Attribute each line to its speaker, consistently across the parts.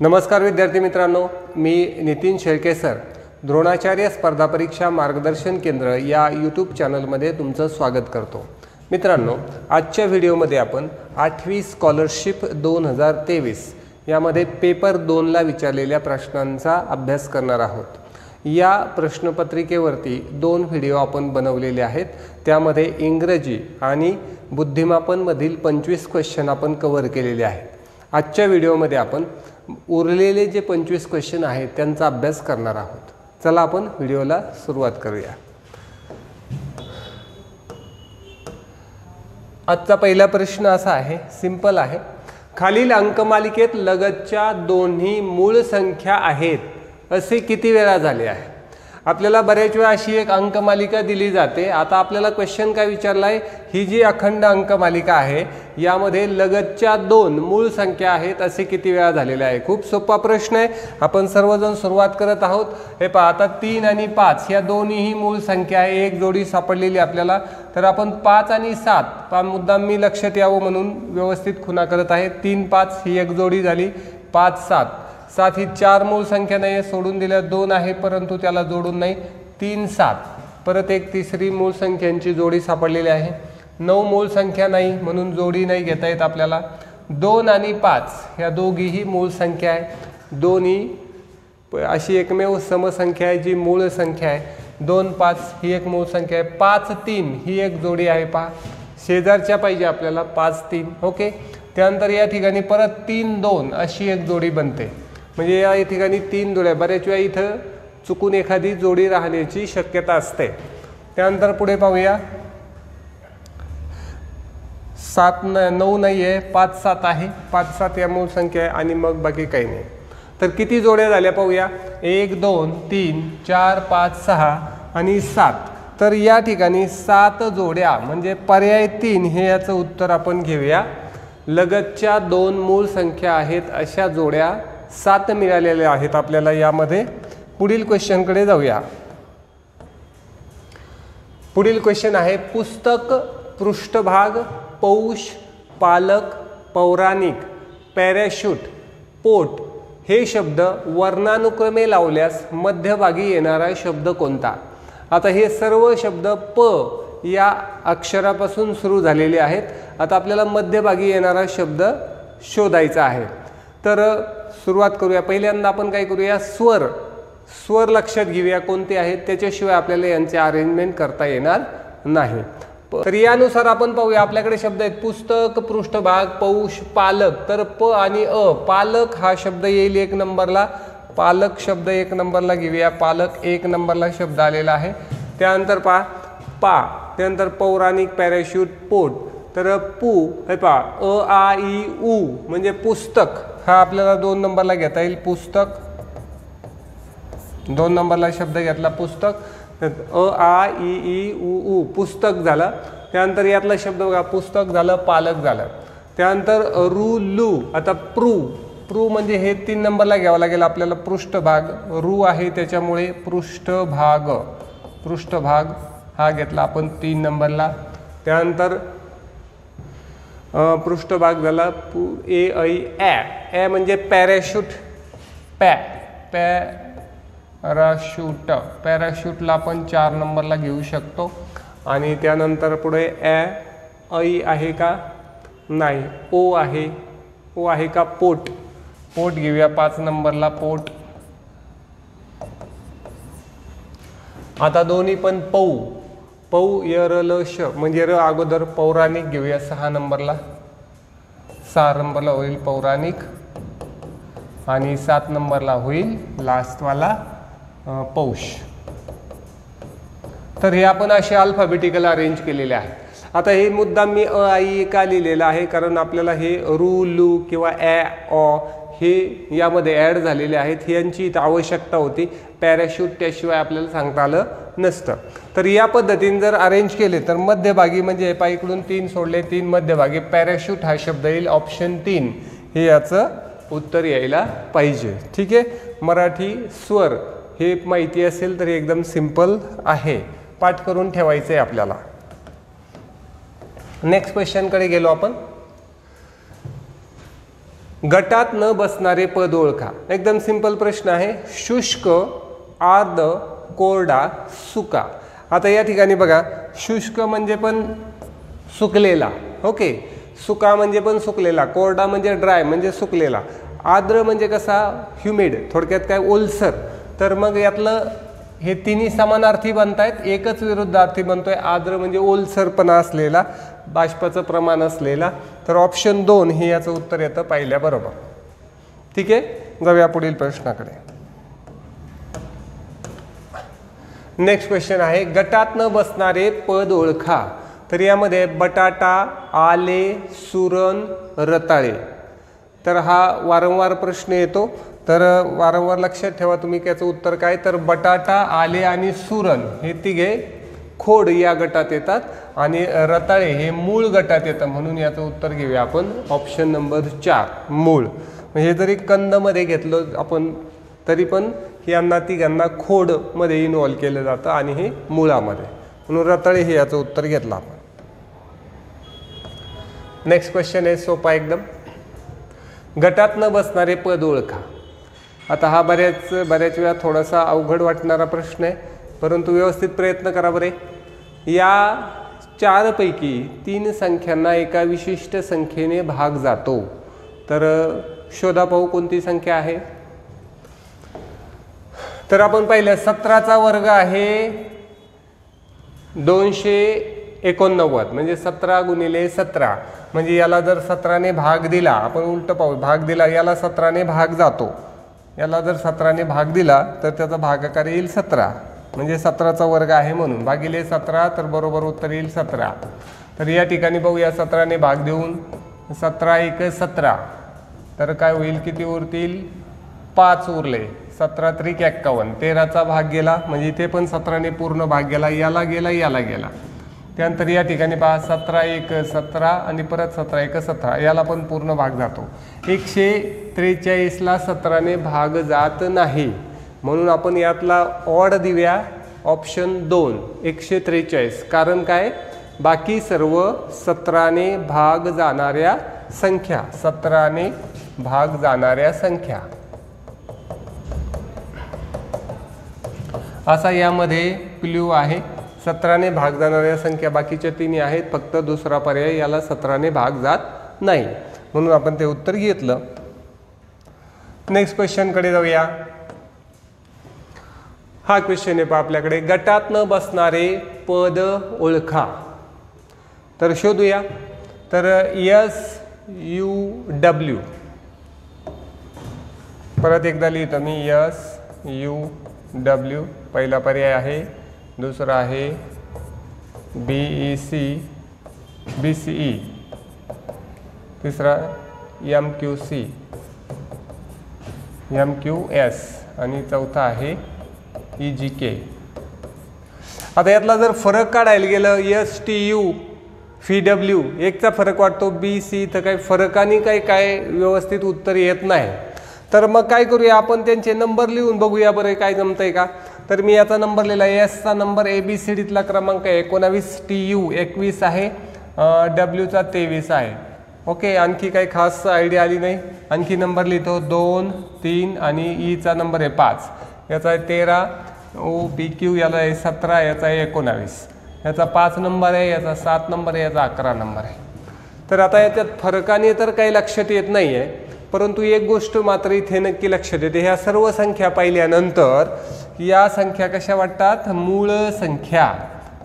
Speaker 1: नमस्कार विद्यार्थी मित्रांनो, मी नितीन शेळके सर, द्रोणाचार्य स्पर्धा परीक्षा मार्गदर्शन केंद्र या यूट्यूब चॅनलमध्ये तुमचं स्वागत करतो। मित्रांनो, आजच्या व्हिडिओमध्ये आपण 8वी स्कॉलरशिप 2023 यामध्ये पेपर 2 ला विचारलेल्या प्रश्नांचा अभ्यास करणार आहोत। या प्रश्नपत्रिकेवरती 2 व्हिडिओ आपण बनवलेले आहेत। त्यामध्ये इंग्रजी आणि बुद्धिमापन मधील 25 क्वेश्चन आपण कव्हर केलेले आहेत। आजच्या व्हिडिओमध्ये आपण उरलेले जे 25 क्वेश्चन आहेत त्यांचा अभ्यास करणार आहोत। चला आपण व्हिडिओला सुरुवात करूया। आजचा पहिला प्रश्न असा आहे, सिंपल आहे। खालील अंकमालिकेत लगतच्या दोन्ही मूळ संख्या आहेत असे किती वेळा झाले आहे? आपल्याला बरेच वेळा अशी एक अंकमालिका दिली जाते। आता आपल्याला क्वेश्चन काय विचारला आहे, ही जी अखंड अंकमालिका आहे यामध्ये लगतच्या 2 मूळ संख्या आहेत असे किती वेळा झालेले आहे? खूप सोपा प्रश्न आहे। आपण सर्वजण सुरुवात करत आहोत। हे पहा, आता 3 आणि 5 या दोन्हीही मूळ संख्या आहे, एक जोडी सापडलेली आपल्याला। तर आपण 5 आणि 7 मुद्दाम मी लक्षात यावं म्हणून व्यवस्थित खुणा करत आहे। 3 5 ही एक जोडी झाली, 5 7 7 ही 4 मूळ संख्या नाही, सोडून दिल्या 2 आहे परंतु त्याला जोडून नाही, 3 7 परत एक तिसरी मूळ संख्यांची जोडी सापडलेली आहे। 9 मूळ संख्या नाही म्हणून जोडी नाही घेता येत आपल्याला। 2 आणि 5 या दोघीही मूळ संख्या आहे। दोन्ही अशी एकमेव समसंख्या आहे जी मूळ संख्या आहे। 2 5 ही एक मूळ संख्या आहे। 5 3 ही एक जोडी आहे, पहा शेजारच्या पाहिजे आपल्याला 5 3। ओके, त्यानंतर या ठिकाणी परत 3 2 अशी एक जोडी बनते, म्हणजे या ठिकाणी 3 जोड्या। बरेच वेळा इथं चुकून एखादी जोडी राहण्याची शक्यता असते। त्यानंतर पुढे पाहूया, 7 9 नाही आहे, 5 7 आहे, 5 7 या मूळ संख्या आहे आणि मग बाकी काही नाही। तर किती जोड्या झाल्या पाहूया, 1 2 3 4 5 6 आणि 7। तर या ठिकाणी 7 जोड्या म्हणजे पर्याय 3 हे याचं उत्तर आपण घेऊया। लगतच्या 2 मूळ संख्या आहेत अशा जोड्या 7 मिळालेल्या आहेत आपल्याला यामध्ये। पुढील क्वेश्चनकडे जाऊया। पुढील क्वेश्चन आहे, पुस्तक, पृष्ठभाग, पौष, पालक, पौराणिक, पॅराशूट, पोट हे शब्द वर्णानुक्रमे लावल्यास मध्यभागी येणारा शब्द कोणता? आता हे सर्व शब्द प या अक्षरापासून सुरू झालेले आहेत। आता आपल्याला मध्यभागी येणारा शब्द शोधायचा आहे। तर सुरुवात करूया। पहिल्यांदा आपण काय करूया, स्वर लक्षात घेऊया कोणते आहेत, त्याच्याशिवाय आपल्याला यांचे अरेंजमेंट करता येणार नाही। तर यानुसार आपण पाहूया, आपल्याकडे शब्द आहेत पुस्तक, पृष्ठभाग, पौष, पालक। तर प आणि अ, पालक हा शब्द येईल 1 नंबरला। पालक शब्द 1 नंबरला घेऊया, पालक 1 नंबरला शब्द आलेला आहे। त्यानंतर पा, त्यानंतर पौराणिक, पॅराशूट, पोट। तर पू हे पहा, अ आ इ उ म्हणजे पुस्तक, हा आपल्याला 2 नंबरला घेता येईल, पुस्तक 2 नंबरला शब्द घेतला पुस्तक। अ आ इ ई उ उ पुस्तक झालं। त्यानंतर यातला शब्द बघा, पुस्तक झालं, पालक झालं। त्यानंतर रु लू, आता प्रू म्हणजे हे 3 नंबरला घ्यावं लागेल आपल्याला, पृष्ठभाग, रू आहे त्याच्यामुळे पृष्ठभाग हा घेतला आपण 3 नंबरला। त्यानंतर पृष्ठभाग झाला ए ऐ ॲ म्हणजे पॅराशूट, पॅराशूटला आपण 4 नंबरला घेऊ शकतो। आणि त्यानंतर पुढे ऐ आहे का? नाही, ओ आहे का? पोट घेऊया 5 नंबरला, पोट। आता दोन्ही पण पौ य र ल श म्हणजे र अगोदर, पौराणिक घेऊया 6 नंबरला, 6 नंबरला होईल पौराणिक। आणि 7 नंबरला होईल लास्टवाला पौष। तर हे आपण असे अल्फाबेटिकल अरेंज केलेले आहे। आता हे मुद्दाम मी अ आई का लिहिलेलं आहे, कारण आपल्याला हे रू लू किंवा ॲ ऑ हे यामध्ये ॲड झालेले आहेत, यांची इथं आवश्यकता होती। पॅराशूट त्याशिवाय आपल्याला सांगता आलं नसतं। तर या पद्धतीने जर अरेंज केले तर मध्यभागी म्हणजे इकडून 3 सोडले, 3 मध्यभागी पॅराशूट हा शब्द येईल, ऑप्शन 3 हे याचं उत्तर यायला पाहिजे। ठीक आहे, मराठी स्वर हे माहिती असेल तर एकदम सिंपल आहे, पाठ करून ठेवायचं आहे आपल्याला। नेक्स्ट क्वेश्चनकडे गेलो आपण। गटात न बसणारे पद ओळखा. एकदम सिंपल प्रश्न आहे. शुष्क, आर्द्र, कोरडा, सुका. आता या ठिकाणी बघा, शुष्क म्हणजे पण सुकलेला, ओके. सुका म्हणजे पण सुकलेला, कोरडा म्हणजे ड्राय म्हणजे सुकलेला, आर्द्र म्हणजे कसा ह्युमिड, थोडक्यात काय ओलसर. तर मग यातलं हे तिन्ही समानार्थी बनतायत, एकच विरुद्धार्थी बनतोय. आर्द्र म्हणजे ओलसरपणा असलेला, बाष्पाचं प्रमाण असलेला. तर ऑप्शन 2 हे याचं उत्तर येतं पहिल्या बरोबर. ठीक आहे, जाऊया पुढील प्रश्नाकडे. नेक्स्ट क्वेश्चन आहे, गटात न बसणारे पद ओळखा. तर यामध्ये बटाटा, आले, सुरण, रताळे. तर हा वारंवार प्रश्न येतो, तर वारंवार लक्षात ठेवा तुम्ही त्याचं उत्तर काय. तर बटाटा, आले आणि सुरण हे तिघे खोड या गटात येतात आणि रताळे हे मूळ गटात येतं. म्हणून याचं उत्तर घेऊया आपण ऑप्शन नंबर 4 मूळ. म्हणजे जरी कंदमध्ये घेतलं आपण तरी पण यांना तिघांना खोडमध्ये इन्व्हॉल्व केलं जातं आणि हे मुळामध्ये, म्हणून रताळे हे याचं उत्तर घेतलं आपण. नेक्स्ट क्वेश्चन आहे सोपा एकदम. गटात न बसणारे पद ओळखा. आता हा बऱ्याच वेळा थोडासा अवघड वाटणारा प्रश्न आहे, परंतु व्यवस्थित प्रयत्न करा बरे. या 4 पैकी 3 संख्यांना एका विशिष्ट संख्येने भाग जातो. तर शोधा पाहू कोणती संख्या आहे. तर आपण पाहिलं 17चा वर्ग आहे 289, म्हणजे 17 गुणिले 17. म्हणजे याला जर 17ने भाग दिला, आपण उलट पाहू, भाग दिला याला 17ने भाग जातो. याला जर 17ने भाग दिला तर त्याचा भागाकार येईल 17, म्हणजे 17चा वर्ग आहे म्हणून भागिले 17, तर बरोबर उत्तर येईल 17. तर या ठिकाणी पाहूया 17ने भाग देऊन 17 × 1 = 17. तर काय होईल, किती उरतील 5 उरले. 17 × 3 = 51. 13चा भाग गेला म्हणजे इथे पण 17ने पूर्ण भाग गेला, याला गेला याला गेला. त्यानंतर या ठिकाणी पहा 17 × 1 = 17 आणि परत 17 × 1 = 17, याला पण पूर्ण भाग जातो. 143ला 17ने भाग जात नाही, म्हणून आपण यातला ऑड देऊया ऑप्शन 2 143. कारण काय, बाकी सर्व 17ने भाग जाणाऱ्या संख्या, 17ने भाग जाणाऱ्या संख्या. असा यामध्ये क्ल्यू आहे. 17ने भाग जाणाऱ्या संख्या बाकीच्या 3 आहेत, फक्त दुसरा पर्याय याला 17ने भाग जात नाही, म्हणून आपण ते उत्तर घेतलं. नेक्स्ट क्वेश्चनकडे जाऊया. हा क्वेश्चन आहे पहा आपल्याकडे, गटात न बसणारे पद ओळखा. तर शोधूया. तर SUW, परत एकदा लिहितो मी SUW पहिला पर्याय आहे. दुसरा आहे BEC BCE, तिसरा MQC MQS आणि चौथा आहे EGK. आता यातला जर फरक काढायला गेलं STU VW एकचा फरक वाटतो, BC तर काही फरकाने काय व्यवस्थित उत्तर येत नाही. तर मग काय करूया, आपण त्यांचे नंबर लिहून बघूया बरं काय जमतंय का. तर मी याचा नंबर लिहिला. एसचा नंबर ABCDतला क्रमांक आहे 19, TU 21 आहे, Wचा 23 आहे. ओके, आणखी काही खास आयडिया आली नाही. आणखी नंबर लिहितो 2, 3 आणि ईचा नंबर आहे 5. याचा आहे 13, OPQ याला आहे 17, याचा आहे 19, याचा 5 नंबर आहे, याचा 7 नंबर आहे, याचा 11 नंबर आहे. तर आता याच्यात फरकाने तर काही लक्षात येत नाही आहे, परंतु एक गोष्ट मात्र इथे नक्की लक्षात येते. ह्या सर्व संख्या पाहिल्यानंतर या संख्या कशा वाटतात, मूळ संख्या.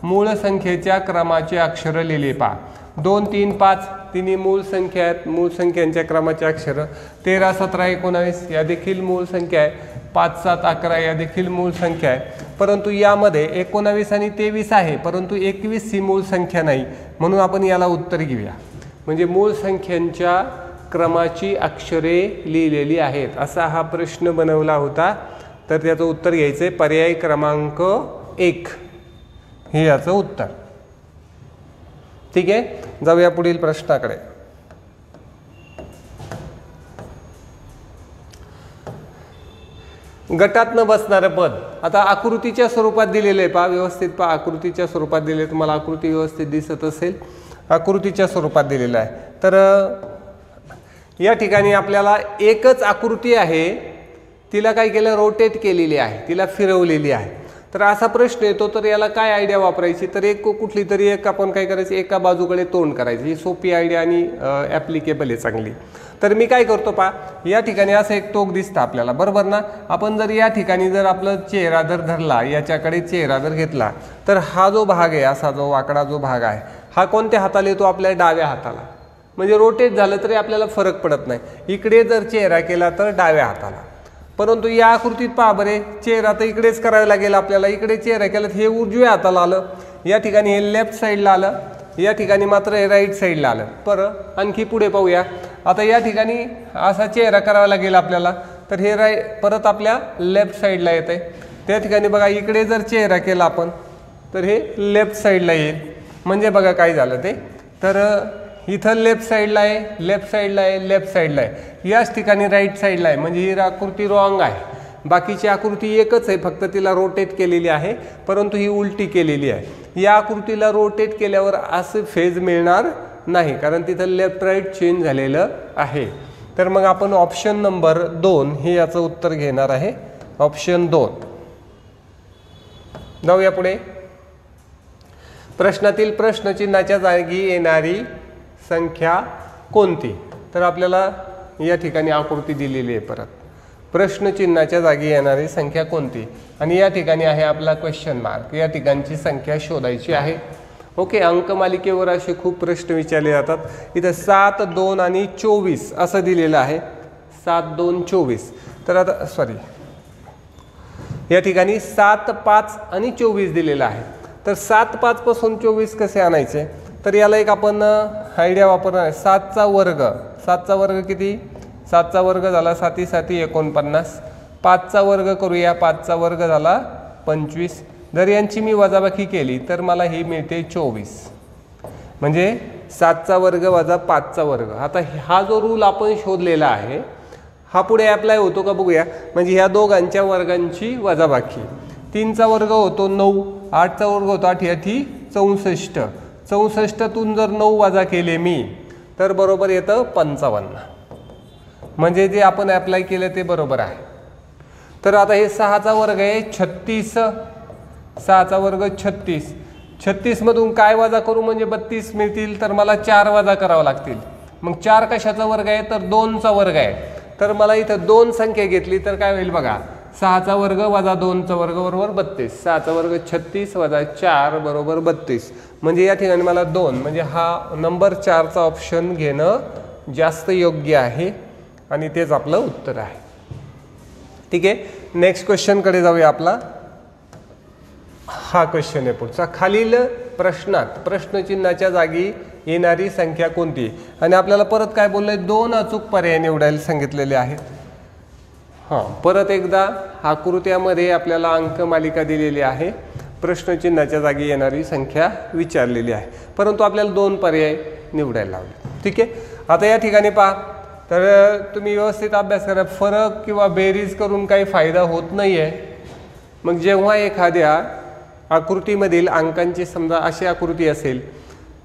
Speaker 1: मूळ संख्येच्या क्रमाचे अक्षर लिहिले पहा. 2, 3, 5 तिन्ही मूळ संख्या आहेत. मूळ संख्यांच्या क्रमाचे अक्षर 13, 17, 19 या देखील मूळ संख्या आहे. 5, 7, 11 या देखील मूळ संख्या आहे. परंतु यामध्ये 19 आणि 23 आहे, परंतु 21 ही मूळ संख्या नाही, म्हणून आपण याला उत्तर घेऊया. म्हणजे मूळ संख्यांच्या क्रमाची अक्षरे लिहिलेली आहेत असा हा प्रश्न बनवला होता. तर त्याचं उत्तर घ्यायचं आहे पर्याय क्रमांक 1 हे याचं उत्तर. ठीक आहे, जाऊया पुढील प्रश्नाकडे. गटात न बसणारं पद. आता आकृतीच्या स्वरूपात दिलेलं आहे पहा, व्यवस्थित पहा. आकृतीच्या स्वरूपात दिले, तुम्हाला आकृती व्यवस्थित दिसत असेल. आकृतीच्या स्वरूपात दिलेलं आहे. तर या ठिकाणी आपल्याला एकच आकृती आहे, तिला काय केलं, रोटेट केलेली आहे, तिला फिरवलेली आहे. तर असा प्रश्न येतो, तर याला काय आयडिया वापरायची, तर एक कुठली तरी एक आपण काय करायचं, एका बाजूकडे तोंड करायची. ही सोपी आयडिया आणि ॲप्लिकेबल आहे चांगली. तर मी काय करतो पहा, या ठिकाणी असं एक टोक दिसतं आपल्याला, बरोबर ना. आपण जर या ठिकाणी जर आपला चेहरा जर धरला, याच्याकडे चेहरा जर घेतला, तर हा जो भाग आहे, असा जो वाकडा जो भाग आहे, हा कोणत्या हाताला येतो, आपल्या डाव्या हाताला. म्हणजे रोटेट झालं तरी आपल्याला फरक पडत नाही. इकडे जर चेहरा केला तर डाव्या हाताला. परंतु या आकृतीत पहा बरे, चेहरा तर इकडेच करायला लागेल आपल्याला. इकडे चेहरा केला हे उजव्या हाताला आलं, या ठिकाणी हे लेफ्ट साईडला आलं, या ठिकाणी मात्र हे राईट साईडला आलं. परत आणखी पुढे पाहूया. आता या ठिकाणी असा चेहरा करावा लागेल आपल्याला, तर हे परत आपल्या लेफ्ट साईडला येत आहे. त्या ठिकाणी बघा, इकडे जर चेहरा केला आपण तर हे लेफ्ट साईडला येईल. म्हणजे बघा काय झालं ते, तर इथं लेफ्ट साईडला आहे, लेफ्ट साईडला आहे, लेफ्ट साईडला आहे, याच ठिकाणी राईट साईडला आहे. म्हणजे ही आकृती रॉंग आहे. बाकीची आकृती एकच आहे, फक्त तिला रोटेट केलेली आहे, परंतु ही उलटी केलेली आहे. या आकृतीला रोटेट केल्यावर असं फेज मिळणार नाही, कारण तिथं लेफ्ट राईट चेंज झालेलं आहे. तर मग आपण ऑप्शन नंबर 2 हे याचं उत्तर घेणार आहे. ऑप्शन 2. जाऊया पुढे. प्रश्नातील प्रश्नचिन्हाच्या जागी येणारी संख्या कोणती. तर आपल्याला या ठिकाणी आकृती दिलेली आहे. परत प्रश्नचिन्हाच्या जागी येणारी संख्या कोणती, आणि या ठिकाणी आहे आपला क्वेश्चन मार्क. या ठिकाणची संख्या शोधायची आहे. ओके, अंकमालिकेवर असे खूप प्रश्न विचारले जातात. इथं 7, 2 आणि 24 असं दिलेलं आहे. 7, 2, 24. तर आता सॉरी, या ठिकाणी 7, 5 आणि 24 दिलेलं आहे. तर 7, 5 पासून 24 कसे आणायचे, तर याला एक आपण आयडिया वापरणार आहे. 7चा वर्ग, 7चा वर्ग किती, 7चा वर्ग झाला 7 7 49. 5चा वर्ग करूया, 5चा वर्ग झाला 25. जर यांची मी वजाबाकी केली तर मला ही मिळते 24. म्हणजे 7चा वर्ग वजा 5चा वर्ग. आता हा जो रूल आपण शोधलेला आहे हा पुढे अप्लाय होतो का बघूया. म्हणजे ह्या दोघांच्या वर्गांची वजाबाकी. 3चा वर्ग होतो 9, 8चा वर्ग होतो 8, याची 64. 64तून जर 9 वजा केले मी तर बरोबर येतं 55. म्हणजे जे आपण अप्लाय केलं ते बरोबर आहे. तर आता हे 6चा वर्ग आहे 36. 6चा वर्ग 36. 36 मधून काय वजा करू म्हणजे 32 मिळतील, तर मला 4 वजा करावं लागतील. मग 4 कशाचा वर्ग आहे, तर 2चा वर्ग आहे. तर मला इथं 2 संख्या घेतली तर काय होईल बघा, 6चा वर्ग वजा 2चा वर्ग बरोबर 32. 6चा वर्ग 36 वजा 4 बरोबर 32. म्हणजे या ठिकाणी मला 2, म्हणजे हा नंबर 4चा ऑप्शन घेणं जास्त योग्य आहे आणि तेच आपलं उत्तर आहे. ठीक आहे, नेक्स्ट क्वेश्चनकडे जाऊया. आपला हा क्वेश्चन आहे पुढचा. खालील प्रश्नात प्रश्नचिन्हाच्या जागी येणारी संख्या कोणती. आणि आपल्याला परत काय बोललंय, 2 अचूक पर्याय निवडायला सांगितलेले आहेत. हां, परत एकदा आकृत्यामध्ये आपल्याला अंकमालिका दिलेली आहे, प्रश्नचिन्हाच्या जागी येणारी संख्या विचारलेली आहे, परंतु आपल्याला 2 पर्याय निवडायला लावले. ठीक आहे, आता या ठिकाणी पहा, तर तुम्ही व्यवस्थित अभ्यास करा. फरक किंवा बेरीज करून काही फायदा होत नाही आहे. मग जेव्हा एखाद्या आकृतीमधील अंकांची समजा अशी आकृती असेल,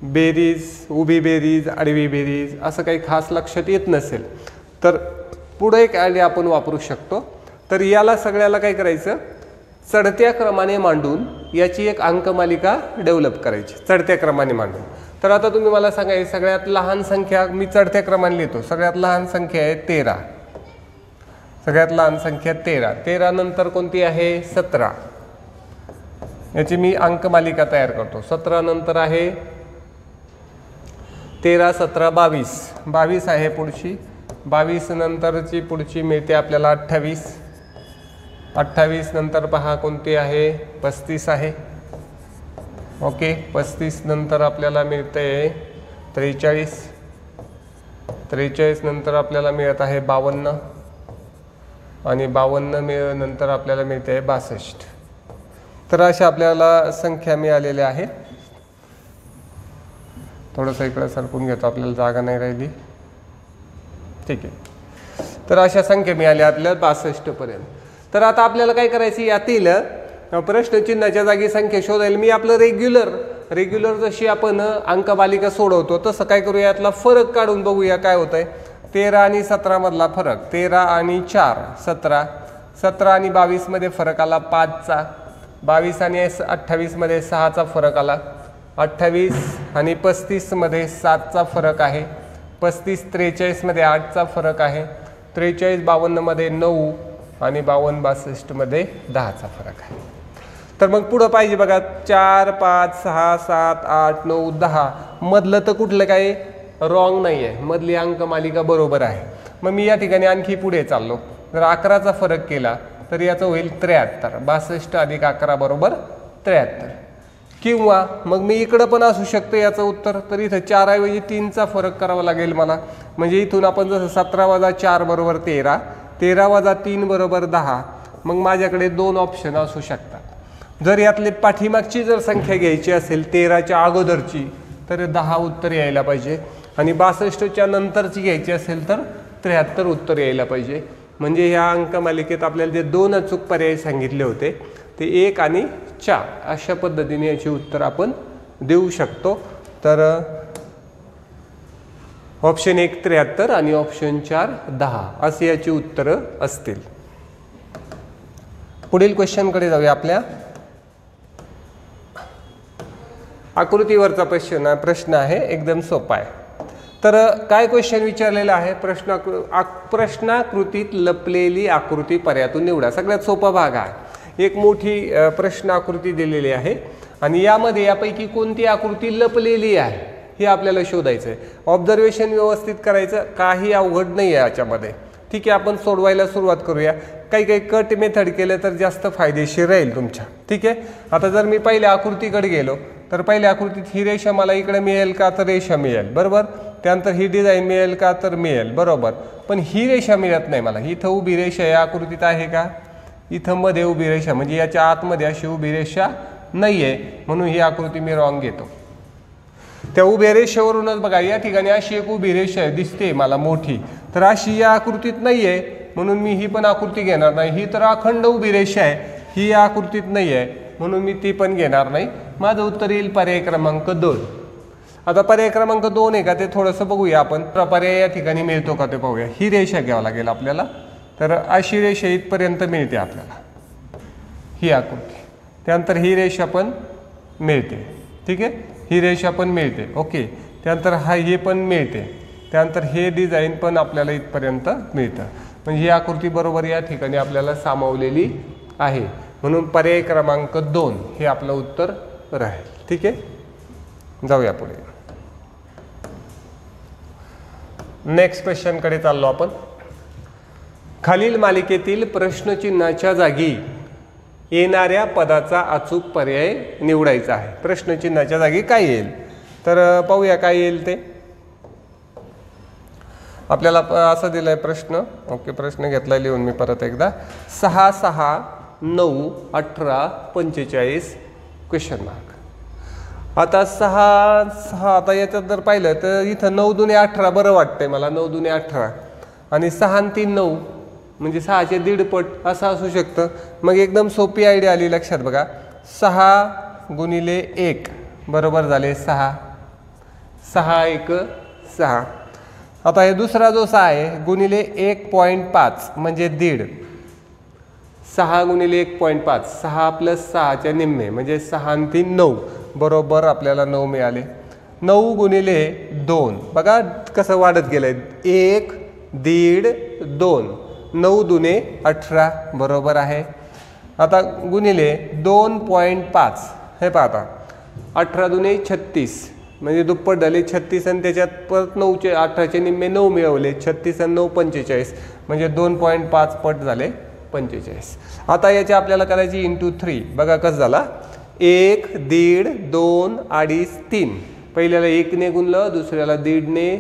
Speaker 1: बेरीज, उभी बेरीज, आडवी बेरीज, असं काही खास लक्षात येत नसेल तर पुढे एक आयडिया आपण वापरू शकतो. तर याला सगळ्याला काय करायचं, चढत्या क्रमाने मांडून याची एक अंकमालिका डेव्हलप करायची, चढत्या क्रमाने मांडून. तर आता तुम्ही मला सांगा, सगळ्यात लहान संख्या मी चढत्या क्रमाने लिहितो. सगळ्यात लहान संख्या आहे 13. सगळ्यात लहान संख्या 13. 13 नंतर कोणती आहे 17. याची मी अंकमालिका तयार करतो. 17 नंतर आहे 13, 17, 22. 22 आहे पुढची. 22 नंतरची पुढची मिळते आपल्याला 28. 28 नंतर पहा कोणती आहे 35 आहे. ओके, 35 नंतर आपल्याला मिळते 43. 43 नंतर आपल्याला मिळत आहे 52 आणि 52 नंतर आपल्याला मिळते आहे 62. तर अशा आपल्याला संख्या मिळालेल्या आहेत. थोडंसं इकडं सरकून घेतो, आपल्याला जागा नाही राहिली. ठीक आहे, तर अशा संख्या मिळाल्या आपल्याला 62 पर्यंत. तर आता आपल्याला काय करायचं, यातील प्रश्नचिन्हाच्या जागी संख्या शोधायला मी आपलं रेग्युलर जशी आपण अंकमालिका सोडवतो तसं काय करूया, यातला फरक काढून बघूया काय होत आहे. 13 आणि 17 मधला फरक, 13 आणि 4 17, 17 आणि 22 मध्ये फरक आला 5चा, 22 आणि 28 मध्ये 6चा फरक आला, 28 आणि 35 मध्ये 7चा फरक आहे, 35 43 मध्ये 8चा फरक आहे, 43 52 मध्ये 9 आणि 52 62 मध्ये 10चा फरक आहे. तर मग पुढं पाहिजे बघा 4 5 6 7 8 9 10 मधलं तर कुठलं काही रॉंग नाही आहे, मधली अंकमालिका बरोबर आहे. मग मी या ठिकाणी आणखी पुढे चाललो, जर 11चा फरक केला तर याचं होईल 73, 62 अधिक 11 बरोबर 73. किंवा मग मी इकडं पण असू शकतं याचं उत्तर, तर इथं 4 ऐवजी 3चा फरक करावा लागेल मला. म्हणजे इथून आपण जसं 17 वजा 4 बरोबर 13, 13 वजा 3 बरोबर 10, मग माझ्याकडे 2 ऑप्शन असू शकतात. जर यातले पाठीमागची जर संख्या घ्यायची असेल 13च्या अगोदरची तर 10 उत्तर यायला पाहिजे, आणि 62च्या नंतरची घ्यायची असेल तर 73 उत्तर यायला पाहिजे. म्हणजे ह्या अंकमालिकेत आपल्याला जे 2 अचूक पर्याय सांगितले होते ते 1 आणि 4 अशा पद्धतीने याची उत्तर आपण देऊ शकतो. तर ऑप्शन 1 73 आणि ऑप्शन 4 10 असे याची उत्तरं असतील. पुढील क्वेश्चनकडे जाऊया. आपल्या आकृतीवरचा प्रश्न आहे, एकदम सोपा आहे. तर काय क्वेश्चन विचारलेला आहे, प्रश्नाकृतीत लपलेली आकृती पर्यायातून निवडा. सगळ्यात सोपा भाग आहे. एक मोठी प्रश्न आकृती दिलेली आहे आणि यामध्ये यापैकी कोणती आकृती लपलेली आहे हे आपल्याला शोधायचं आहे. ऑब्झर्वेशन व्यवस्थित करायचं, काही अवघड नाही आहे याच्यामध्ये. ठीक आहे, आपण सोडवायला सुरुवात करूया. काही कट मेथड केलं तर जास्त फायदेशीर राहील तुमच्या. ठीक आहे, आता जर मी पहिल्या आकृतीकडे गेलो तर पहिल्या आकृतीत ही रेषा मला इकडे मिळेल का, तर रेषा मिळेल बरोबर. त्यानंतर ही डिझाईन मिळेल का, तर मिळेल बरोबर. पण ही रेषा मिळत नाही मला. इथं उभी रेषा या आकृतीत आहे का, इथं मध्ये उभी रेषा, म्हणजे याच्या आतमध्ये अशी उभी रेषा नाही आहे, म्हणून ही आकृती मी रॉंग घेतो. त्या उभ्या रेषेवरूनच बघा या ठिकाणी अशी एक उभी रेषा दिसते मला मोठी, तर अशी या आकृतीत नाही आहे, म्हणून मी ही पण आकृती घेणार नाही. ही तर अखंड उभी रेषा आहे, ही या आकृतीत नाही आहे, म्हणून मी ती पण घेणार नाही. माझं उत्तर येईल पर्याय क्रमांक 2. आता पर्याय क्रमांक 2 आहे का ते थोडंसं बघूया आपण. पर्याय या ठिकाणी मिळतो का ते पाहूया. ही रेषा घ्यावं लागेल आपल्याला. तर अशी रेषा इथपर्यंत मिळते आपल्याला, ही आकृती. त्यानंतर ही रेषा पण मिळते. ठीक आहे, ही रेषा पण मिळते. ओके, त्यानंतर हे पण मिळते. त्यानंतर हे डिझाईन पण आपल्याला इथपर्यंत मिळतं. म्हणजे ही आकृती बरोबर या ठिकाणी आपल्याला सामावलेली आहे. म्हणून पर्याय क्रमांक 2 हे आपलं उत्तर राहील. ठीक आहे, जाऊया पुढे. नेक्स्ट क्वेश्चनकडे चाललो आपण. खालील मालिकेतील प्रश्नचिन्हाच्या जागी येणाऱ्या पदाचा अचूक पर्याय निवडायचा आहे. प्रश्नचिन्हाच्या जागी काय येईल, तर पाहूया काय येईल ते. आपल्याला असं दिलंय प्रश्न. ओके, प्रश्न घेतला लिहून मी परत एकदा. 6 6 9 18 45 क्वेश्चन मार्क. आता 6 6 आता याच्यात जर पाहिलं तर इथं 9 दुने 18 बरं वाटतंय मला. 9 दुने 18 आणि 6 आणि 3 9 म्हणजे 6चे दीड पट असं असू शकतं. मग एकदम सोपी आयडिया आली लक्षात बघा. 6 गुणिले 1 बरोबर झाले 6. 6 1 6. आता हे दुसरा जो 6 आहे गुणिले 1.5 म्हणजे दीड. 6 गुणिले 1.5 6 प्लस 6च्या निम्मे म्हणजे 6 आणि 3 9 बरोबर आपल्याला 9 मिळाले. 9 गुणिले 2 बघा कसं वाढत गेलंय. 1 दीड 2 9 दुने 18 बरोबर आहे. आता गुणिले 2.5 हे पाहता 18 दुने 36 म्हणजे दुप्पट झाले 36 आणि त्याच्यात परत 9चे 18चे निम्मे 9 मिळवले. 36 आणि 9 45 म्हणजे 2.5 पट झाले 45. आता याची आपल्याला करायची इंटू 3. बघा कसं झाला. 1 दीड 2 अडीच 3. पहिल्याला 1 ने गुणलं, दुसऱ्याला दीड ने,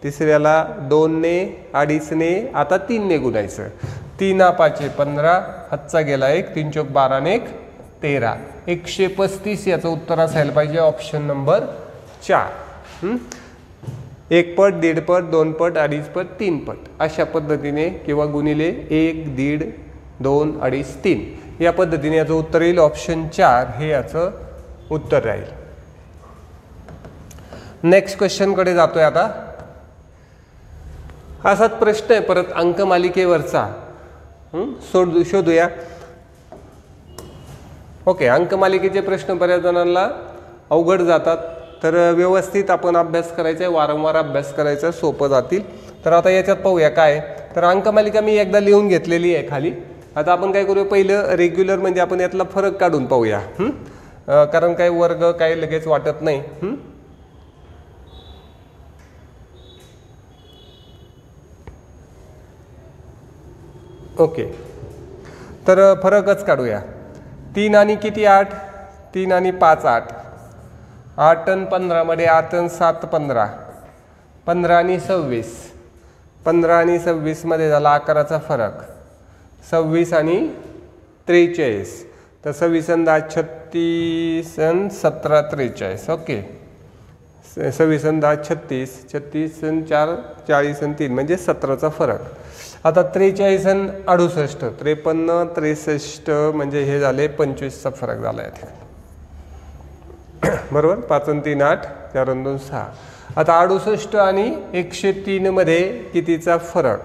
Speaker 1: तिसऱ्याला 2 ने, अडीच ने, आता 3 ने गुणायचं. 3 5 15 हातचा गेला 1 3 चौक 12 ने 1 13. 135 याचं उत्तर असायला पाहिजे ऑप्शन नंबर 4. 1 पट दीड पट 2 पट अडीच पट 3 पट अशा पद्धतीने किंवा गुणिले 1 दीड 2 अडीच 3 या पद्धतीने याचं उत्तर येईल ऑप्शन 4 हे याचं उत्तर राहील. नेक्स्ट क्वेश्चनकडे जातोय आता. असाच प्रश्न आहे परत अंकमालिकेवरचा, शोधूया. ओके, अंकमालिकेचे प्रश्न बऱ्याच जणांना अवघड जातात, तर व्यवस्थित आपण अभ्यास करायचा आहे, वारंवार अभ्यास करायचा आहे, सोपं जातील. तर आता याच्यात पाहूया काय. तर अंकमालिका मी एकदा लिहून घेतलेली आहे खाली. आता आपण काय करूया, पहिलं रेग्युलर म्हणजे आपण यातला फरक काढून पाहूया, कारण काही वर्ग काही लगेच वाटत नाही. ओके, तर फरकच काढूया. 3 आणि किती 8, 3 आणि 5 8, 8 आणि 15 मध्ये 8 आणि 7 15, 15 आणि 26, 15 आणि 26 मध्ये झाला 11चा फरक, 26 आणि 43, तर 26 आणि 10 36 आणि 17 43. ओके, 26 आणि 10 36, 36 आणि 4 40 आणि 3 म्हणजे 17चा फरक. आता 43 आणि 68, 53 63 म्हणजे हे झाले 25चा फरक झाला आहे बरोबर. 5 आणि 3 8, 4 आणि 2 6. आता 68 आणि 103 मध्ये कितीचा फरक.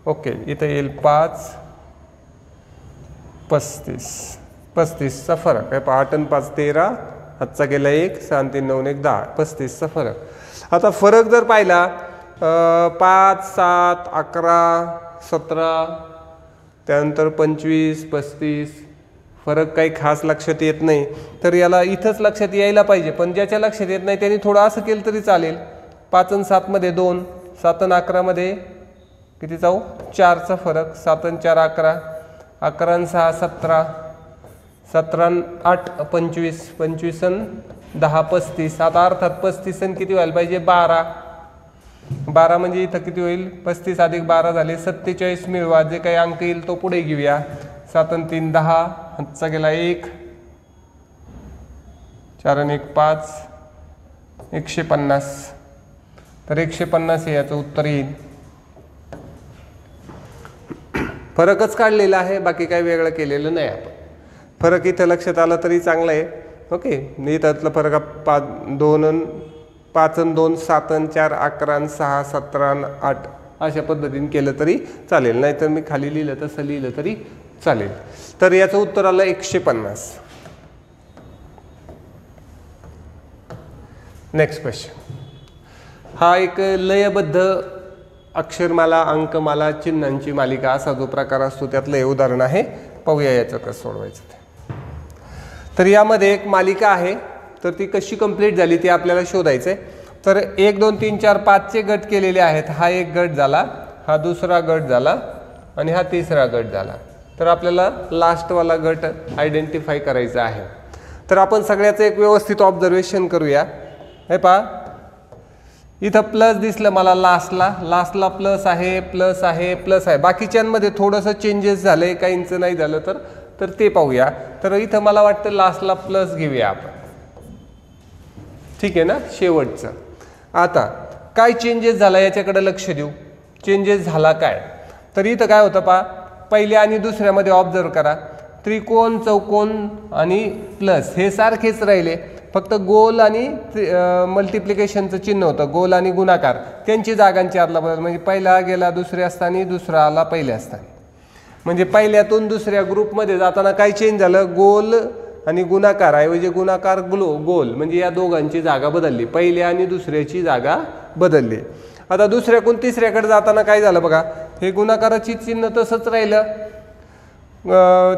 Speaker 1: ओके, इथं येईल 5 35, 35चा फरक आहे. 8 आणि 5 13, हातचा गेला 1, 6 आणि 3 9 1 10, 35चा फरक. आता फरक जर पाहिला 5 7 11 17, त्यानंतर 25 35, फरक काही खास लक्षात येत नाही, तर याला इथंच लक्षात यायला पाहिजे. पण ज्याच्या लक्षात येत नाही त्यांनी थोडं असं केलं तरी चालेल. 5 आणि 7 मध्ये 2, 7 आणि 11 मध्ये किती जाऊ 4चा फरक, 7 आणि 4 11, 11 आणि 6 17, 17 आणि 8 25, 25 आणि 10 35. आता अर्थात 35 आणि किती व्हायला पाहिजे 12, 12 म्हणजे इथं किती होईल 35 अधिक 12 झाले 47. मिळवा, जे काही अंक येईल तो पुढे घेऊया. 7 आणि 3 10, हातचा गेला 1, 4 आणि 1 5, 150. तर 150 हे याचं उत्तर येईल. फरकच काढलेला आहे, बाकी काही वेगळं केलेलं नाही आपण. फरक इथं लक्षात आला तरी चांगलं आहे. ओके, इथं फरक 5 आणि 2 7 आणि 4 11 आणि 6 17 आणि 8 अशा पद्धतीने केलं तरी चालेल, नाहीतर मी खाली लिहिलं तसं लिहिलं तरी चालेल. तर याचं उत्तर आलं 150. Next question. हा एक लयबद्ध अक्षरमाला अंकमाला चिन्हांची मालिका असा जो प्रकार असतो त्यातलं हे उदाहरण आहे. पाहूया याचं कसं सोडवायचं ते. तर यामध्ये एक मालिका आहे, तर ती कशी कंप्लीट झाली ते आपल्याला शोधायचं आहे. तर 1 2 3 4 5चे गट केलेले आहेत. हा एक गट झाला, हा दुसरा गट झाला आणि हा तिसरा गट झाला. तर आपल्याला लास्टवाला गट आयडेंटिफाय करायचा आहे. तर आपण सगळ्याचं एक व्यवस्थित ऑब्झर्वेशन करूया. हे पहा, इथं प्लस दिसलं मला लास्टला प्लस आहे प्लस आहे प्लस आहे. बाकीच्यांमध्ये थोडंसं चेंजेस झाले, काहींचं नाही झालं तर ते पाहूया. तर इथं मला वाटतं लास्टला प्लस घेऊया आपण, ठीक आहे ना, शेवटचं. आता काय चेंजेस झाला याच्याकडे लक्ष देऊ. चेंजेस झाला काय, तर इथं काय होतं पहा, पहिल्या आणि दुसऱ्यामध्ये ऑब्झर्व करा. त्रिकोण चौकोन आणि प्लस हे सारखेच राहिले, फक्त गोल आणि मल्टिप्लिकेशनचं चिन्ह होतं, गोल आणि गुणाकार त्यांची जागांची आदला बदल. म्हणजे पहिला गेला दुसऱ्या स्थानी, दुसरा आला पहिल्या स्थानी. म्हणजे पहिल्यातून दुसऱ्या ग्रुपमध्ये जाताना काय चेंज झालं, गोल आणि गुणाकार ऐवजी गुणाकार गोल, म्हणजे या दोघांची जागा बदलली, पहिल्या आणि दुसऱ्याची जागा बदलली. आता दुसऱ्याकडून तिसऱ्याकडे जाताना काय झालं बघा, हे गुणाकाराची चिन्ह तसंच राहिलं,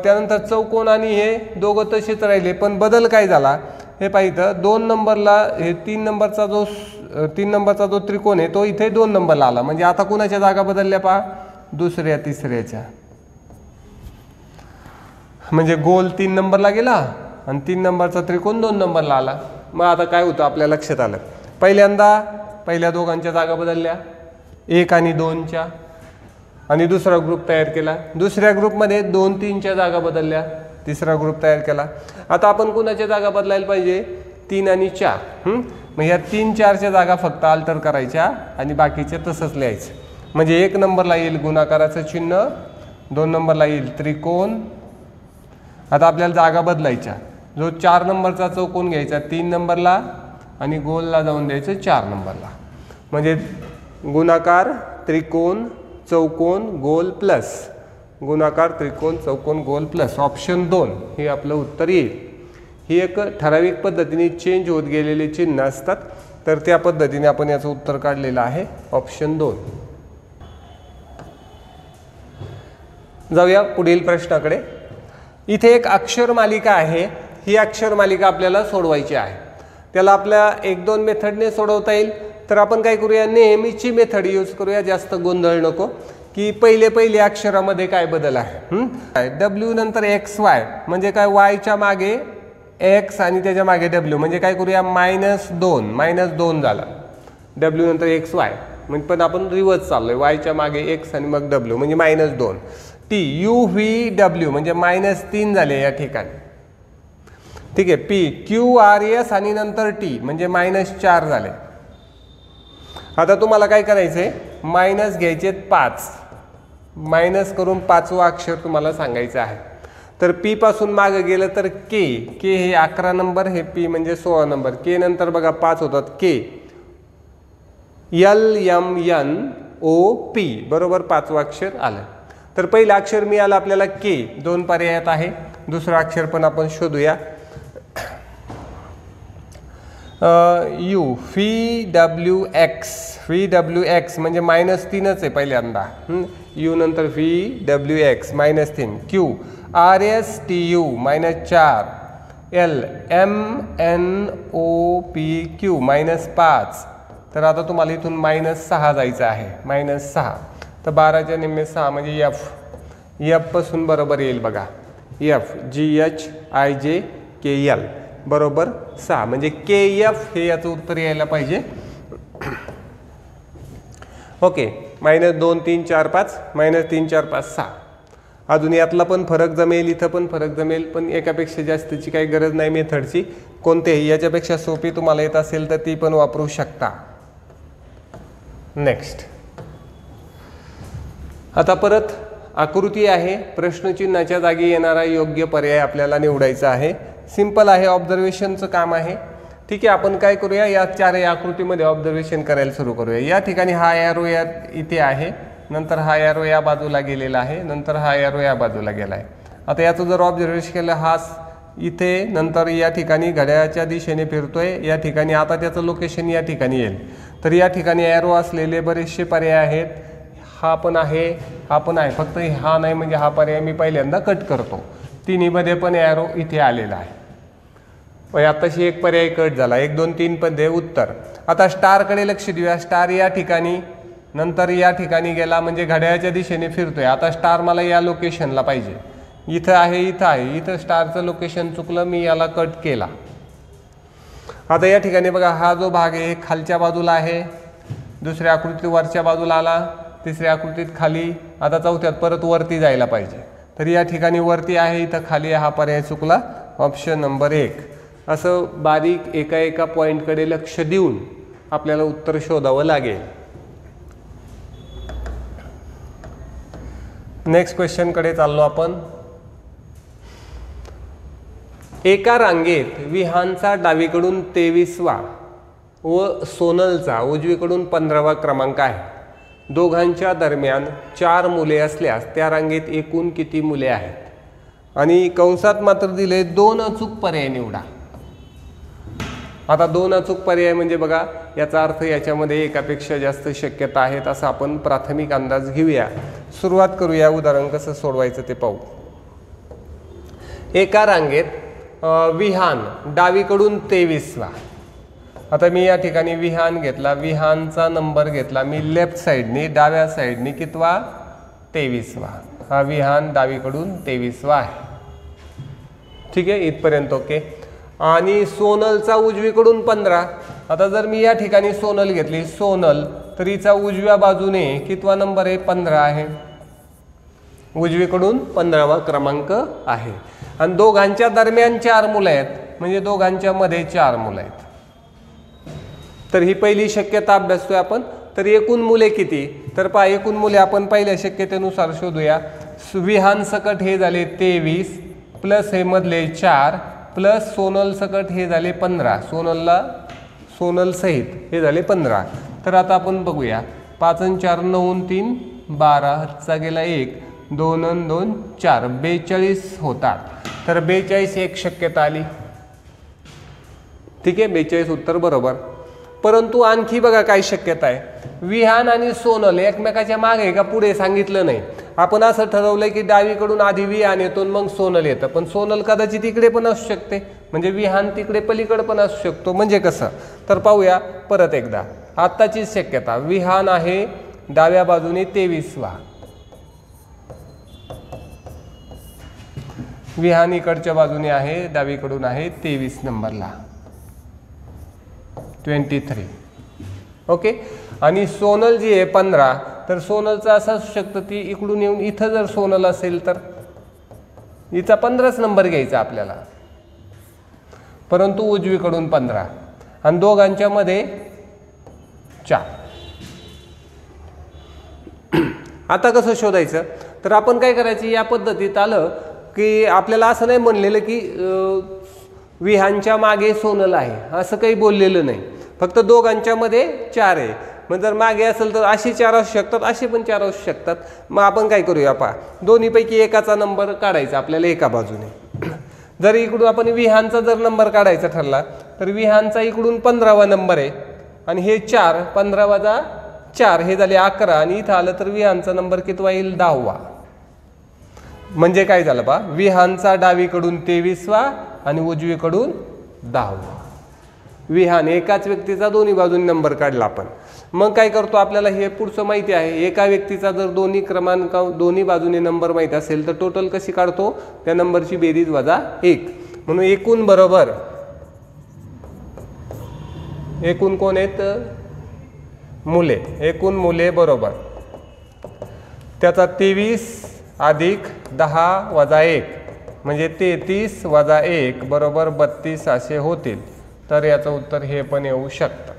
Speaker 1: त्यानंतर चौकोन आणि हे दोघं तसेच राहिले, पण बदल काय झाला हे पाहिलं. 2 नंबरला हे 3 नंबरचा जो त्रिकोण आहे तो इथे 2 नंबरला आला. म्हणजे आता कुणाच्या जागा बदलल्या पहा, दुसऱ्या तिसऱ्याच्या. म्हणजे गोल 3 नंबरला गेला आणि 3 नंबरचा त्रिकोण 2 नंबरला आला. मग आता काय होतं आपल्या लक्षात आलं, पहिल्यांदा पहिल्या दोघांच्या जागा बदलल्या 1 आणि 2च्या, आणि दुसरा ग्रुप तयार केला. दुसऱ्या ग्रुपमध्ये 2 3च्या जागा बदलल्या, तिसरा ग्रुप तयार केला. आता आपण कुणाच्या जागा बदलायला पाहिजे, 3 आणि 4. मग या 3 4च्या जागा फक्त अल्टर करायच्या आणि बाकीचे तसंच लिहायचं. म्हणजे 1 नंबरला येईल गुणाकाराचं चिन्ह, 2 नंबरला येईल त्रिकोण. आता आपल्याला जागा बदलायच्या, जो 4 नंबरचा चौकोन घ्यायचा 3 नंबरला आणि गोलला जाऊन द्यायचं 4 नंबरला. म्हणजे गुणाकार त्रिकोण चौकोन गोल प्लस, गुणाकार त्रिकोण चौकोन गोल प्लस, ऑप्शन 2 हे आपलं उत्तर येईल. ही एक ठराविक पद्धतीने चेंज होत गेलेले चिन्ह असतात, तर त्या पद्धतीने आपण याचं उत्तर काढलेलं आहे ऑप्शन 2. जाऊया पुढील प्रश्नाकडे. इथे एक अक्षर मालिका आहे. ही अक्षर मालिका आपल्याला सोडवायची आहे. त्याला आपल्या 1-2 मेथडने सोडवता येईल. तर आपण काय करूया, नेहमीची मेथड यूज करूया, जास्त गोंधळ नको, की पहिले अक्षरामध्ये काय बदल आहे. डब्ल्यू नंतर एक्स वाय म्हणजे काय, वायच्या मागे एक्स आणि त्याच्या मागे डब्ल्यू म्हणजे काय करूया, -2 झाला. डब्ल्यू नंतर एक्स वाय म्हणजे पण आपण रिव्हर्स चाललोय, वायच्या मागे एक्स आणि मग डब्ल्यू म्हणजे -2. टी यू व्ही डब्ल्यू म्हणजे -3 झाले या ठिकाणी. ठीक आहे. पी क्यू आर एस आणि नंतर टी म्हणजे -4 झाले. आता तुम्हाला काय करायचंय, मायनस घ्यायचे 5, मायनस करून 5वं अक्षर तुम्हाला सांगायचं आहे. तर पी पासून मागे गेलं तर के हे 11 नंबर, हे पी म्हणजे 16 नंबर. के नंतर बघा 5 होतात, के LMNOP बरोबर 5वं अक्षर आलं. तर पहिलं अक्षर मिळालं आपल्याला के, 2 पर्यायात आहे. दुसरं अक्षर पण आपण शोधूया. यू VWX म्हणजे -3च आहे पहिल्यांदा. यू नंतर VWX -3. Q RSTU -4. LMNOPQ -5. तर आता तुम्हाला इथून -6 जायचं आहे, -6. तर 12च्या निम्मे 6 म्हणजे एफ पासून बरोबर येईल बघा, FGHIJKL बरोबर 6 म्हणजे KF हे याचं उत्तर यायला पाहिजे. ओके. -2 3 4 5 -3 4 5 6. अजून यातला पण फरक जमेल, इथं पण फरक जमेल, पण एकापेक्षा जास्तीची काही गरज नाही मेथडची. कोणतेही याच्यापेक्षा सोपी तुम्हाला येत असेल तर ती पण वापरू शकता. नेक्स्ट. आता परत आकृती आहे. प्रश्नचिन्हाच्या जागी येणारा योग्य पर्याय आपल्याला निवडायचा आहे. सिंपल आहे, ऑब्झर्वेशनचं काम आहे. ठीक आहे. आपण काय करूया, या 4 आकृतीमध्ये ऑब्झर्वेशन करायला सुरू करूया. या ठिकाणी हा एरो या इथे आहे, नंतर हा एरो या बाजूला गेलेला आहे, नंतर हा एरो या बाजूला गेला आहे. आता याचं जर ऑब्झर्वेशन केलं, हा इथे, नंतर या ठिकाणी घड्याळाच्या दिशेने फिरतोय, या ठिकाणी आता त्याचं लोकेशन या ठिकाणी येईल. तर या ठिकाणी एरो असलेले बरेचसे पर्याय आहेत. हा पण आहे, हा पण आहे, फक्त हा नाही म्हणजे हा पर्याय मी पहिल्यांदा कट करतो. तिन्हीमध्ये पण एरो इथे आलेला आहे. आताशी एक पर्याय कट झाला. 1 2 3 मध्ये उत्तर. आता स्टारकडे लक्ष देऊया. स्टार या ठिकाणी, नंतर या ठिकाणी गेला म्हणजे घड्याळाच्या दिशेने फिरतोय. आता स्टार मला या लोकेशनला पाहिजे, इथं आहे, इथं आहे, इथं स्टारचं लोकेशन चुकलं, मी याला कट केला. आता या ठिकाणी बघा, हा जो भाग आहे खालच्या बाजूला आहे, दुसऱ्या आकृतीत वरच्या बाजूला आला, तिसऱ्या आकृतीत खाली, आता चौथ्यात परत वरती जायला पाहिजे. तर या ठिकाणी वरती आहे, इथं खाली आहे, हा पर्याय चुकला, ऑप्शन नंबर 1. असं बारीक एका पॉईंटकडे लक्ष देऊन आपल्याला उत्तर शोधावं लागेल. नेक्स्ट क्वेश्चनकडे चाललो आपण. एका रांगेत विहानचा डावीकडून 23वा व सोनलचा उजवीकडून 15वा क्रमांक आहे. दोघांच्या दरम्यान 4 मुले असल्यास त्या रांगेत एकूण किती मुले आहेत? आणि कंसात मात्र दिले 2 अचूक पर्याय निवडा. आता 2 अचूक पर्याय म्हणजे बघा, याचा अर्थ याच्यामध्ये एकापेक्षा जास्त शक्यता आहेत असं आपण प्राथमिक अंदाज घेऊया. सुरुवात करूया, उदाहरण कसं सोडवायचं ते पाहू. एका रांगेत विहान डावीकडून 23वा. आता मी या ठिकाणी विहान घेतला, विहानचा नंबर घेतला मी लेफ्ट साईडनी, डाव्या साईडनी कितवा? 23वा. हा विहान डावीकडून 23वा आहे. ठीक आहे, इथपर्यंत ओके. आणि सोनलचा उजवीकडून 15. आता जर मी या ठिकाणी सोनल घेतली, सोनल, तर हिचा उजव्या बाजूने कितवा नंबर आहे? 15 आहे. उजवीकडून 15वा क्रमांक आहे. आणि दोघांच्या दरम्यान 4 मुलं आहेत, म्हणजे दोघांच्या मध्ये 4 मुलं आहेत. तर ही पहिली शक्यता अभ्यासतोय आपण. तर एकूण मुले किती? तर पहा, एकूण मुले आपण पहिल्या शक्यतेनुसार शोधूया. विहान सकट हे झाले 23 प्लस हे मधले 4 प्लस सोनल सकट हे झाले 15, सोनल सहित हे झाले 15. तर आता आपण बघूया 5 आणि 4 9 आणि 3 12, हातचा गेला 1, 2 आणि 2 4, 42 होतात. तर 42 एक शक्यता आली. ठीक आहे, 42 उत्तर बरोबर. परंतु आणखी बघा काय शक्यता आहे. विहान आणि सोनल एकमेकाच्या मागे का पुढे सांगितलं नाही. आपण असं ठरवलंय की डावीकडून आधी विहान येतो मग सोनल येतं, पण सोनल कदाचित तिकडे पण असू शकते, म्हणजे विहान तिकडे पलीकडे पण असू शकतो. म्हणजे कसं, तर पाहूया परत एकदा. आत्ताचीच शक्यता, विहान आहे डाव्या बाजूने 23वा, विहान इकडच्या बाजूने आहे, डावीकडून आहे 23 नंबरला 23. ओके. आणि सोनल जी आहे 15, तर सोनलचं असं असू शकतं ती इकडून येऊन इथं जर सोनल असेल तर हिचा 15च नंबर घ्यायचा आपल्याला, परंतु उजवीकडून 15 आणि दोघांच्या मध्ये 4. आता कसं शोधायचं, तर आपण काय करायचं, या पद्धतीत आलं की आपल्याला असं नाही म्हणलेलं की विहानच्या मागे सोनल आहे, असं काही बोललेलं नाही. फक्त दोघांच्या मध्ये 4 आहे. मग जर मागे असेल तर अशी 4 असू शकतात, अशी पण 4 असू शकतात. मग आपण काय करूया पहा, दोन्हीपैकी एकाचा नंबर काढायचा आपल्याला एका बाजूने. जर इकडून आपण विहानचा जर नंबर काढायचा ठरला तर विहानचा इकडून 15वा नंबर आहे आणि हे 4, 15 वजा 4 हे झाले 11 आणि इथं आलं तर विहानचा नंबर कितवा येईल, 10वा. म्हणजे काय झालं पहा, विहानचा डावीकडून 23वा आणि उजवीकडून 10वा. विहान एकाच व्यक्तीचा दोन्ही बाजूनी नंबर काढला आपण. मग काय करतो, आपल्याला हे पुढचं माहिती आहे, एका व्यक्तीचा जर दोन्ही क्रमांक दोन्ही बाजूने नंबर माहिती असेल तर टोटल कशी काढतो, त्या नंबरची बेरीज वजा 1. म्हणून एकूण बरोबर, एकूण कोण आहेत, मुले, एकूण मुले बरोबर त्याचा 23 अधिक 10 वजा 1 म्हणजे 33 वजा 1 बरोबर 32 असे होतील. तर याचं उत्तर हे पण येऊ शकतं.